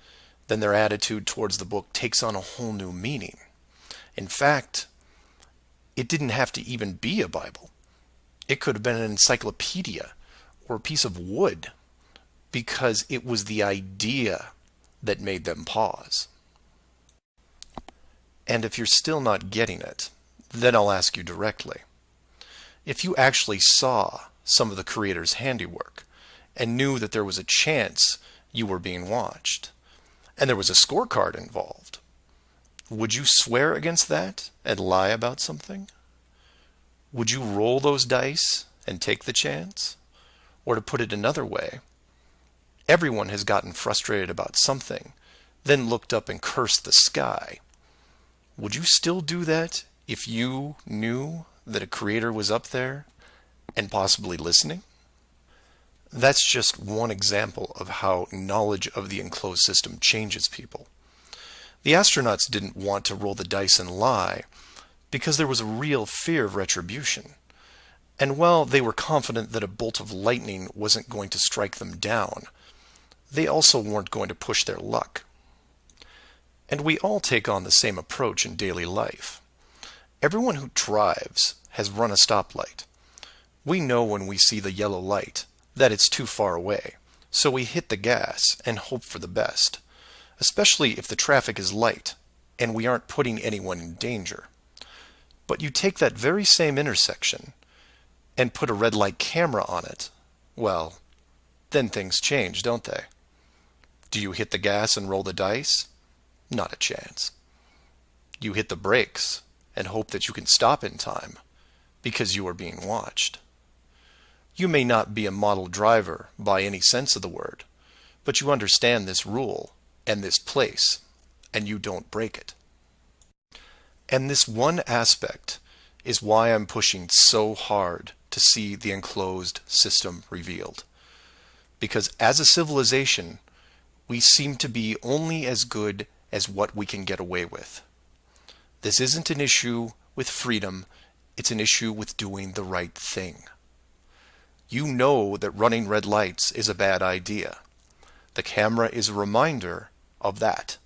then their attitude towards the book takes on a whole new meaning. In fact, it didn't have to even be a Bible. It could have been an encyclopedia or a piece of wood, because it was the idea that made them pause. And if you're still not getting it, then I'll ask you directly. If you actually saw some of the creators' handiwork and knew that there was a chance you were being watched, and there was a scorecard involved, would you swear against that and lie about something? Would you roll those dice and take the chance? Or to put it another way, everyone has gotten frustrated about something, then looked up and cursed the sky. Would you still do that if you knew that a creator was up there and possibly listening? That's just one example of how knowledge of the enclosed system changes people. The astronauts didn't want to roll the dice and lie because there was a real fear of retribution. And while they were confident that a bolt of lightning wasn't going to strike them down, they also weren't going to push their luck. And we all take on the same approach in daily life. Everyone who drives has run a stoplight. We know when we see the yellow light that it's too far away, so we hit the gas and hope for the best, especially if the traffic is light and we aren't putting anyone in danger. But you take that very same intersection and put a red light camera on it, well, then things change, don't they? Do you hit the gas and roll the dice? Not a chance. You hit the brakes and hope that you can stop in time because you are being watched. You may not be a model driver by any sense of the word, but you understand this rule and this place, and you don't break it. And this one aspect is why I'm pushing so hard to see the enclosed system revealed. Because as a civilization, we seem to be only as good as what we can get away with. This isn't an issue with freedom, it's an issue with doing the right thing. You know that running red lights is a bad idea. The camera is a reminder of that.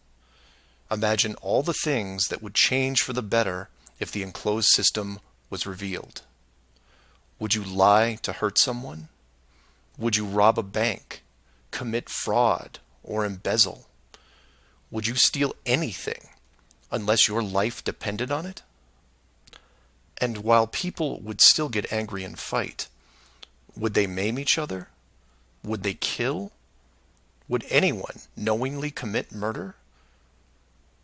Imagine all the things that would change for the better if the enclosed system was revealed. Would you lie to hurt someone? Would you rob a bank, commit fraud, or embezzle? Would you steal anything unless your life depended on it? And while people would still get angry and fight, would they maim each other? Would they kill? Would anyone knowingly commit murder?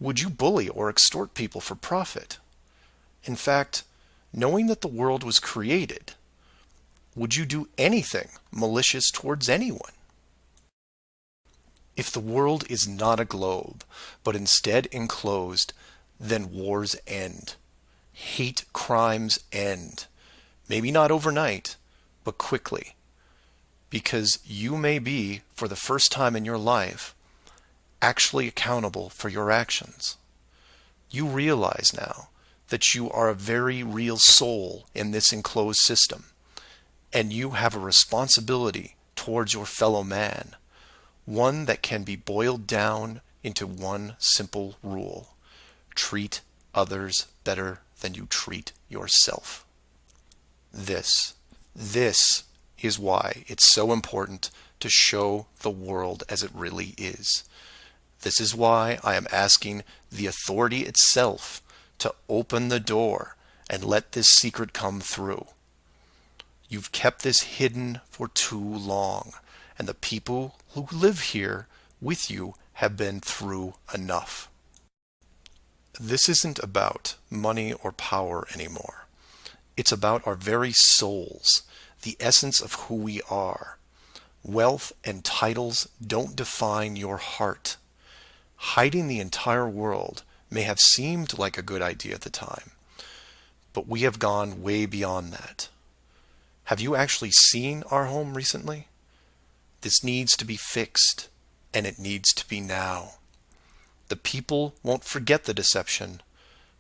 Would you bully or extort people for profit? In fact, knowing that the world was created, would you do anything malicious towards anyone? If the world is not a globe, but instead enclosed, then wars end. Hate crimes end. Maybe not overnight, but quickly. Because you may be, for the first time in your life, actually accountable for your actions. You realize now that you are a very real soul in this enclosed system, and you have a responsibility towards your fellow man, one that can be boiled down into one simple rule: treat others better than you treat yourself. This is why it's so important to show the world as it really is. This is why I am asking the authority itself to open the door and let this secret come through. You've kept this hidden for too long, and the people who live here with you have been through enough. This isn't about money or power anymore. It's about our very souls, the essence of who we are. Wealth and titles don't define your heart. Hiding the entire world may have seemed like a good idea at the time, but we have gone way beyond that. Have you actually seen our home recently? This needs to be fixed, and it needs to be now. The people won't forget the deception,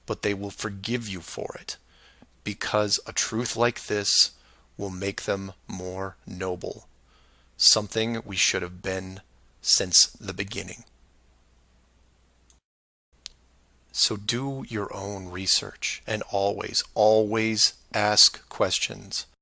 but they will forgive you for it, because a truth like this will make them more noble, something we should have been since the beginning. So do your own research, and always, always ask questions.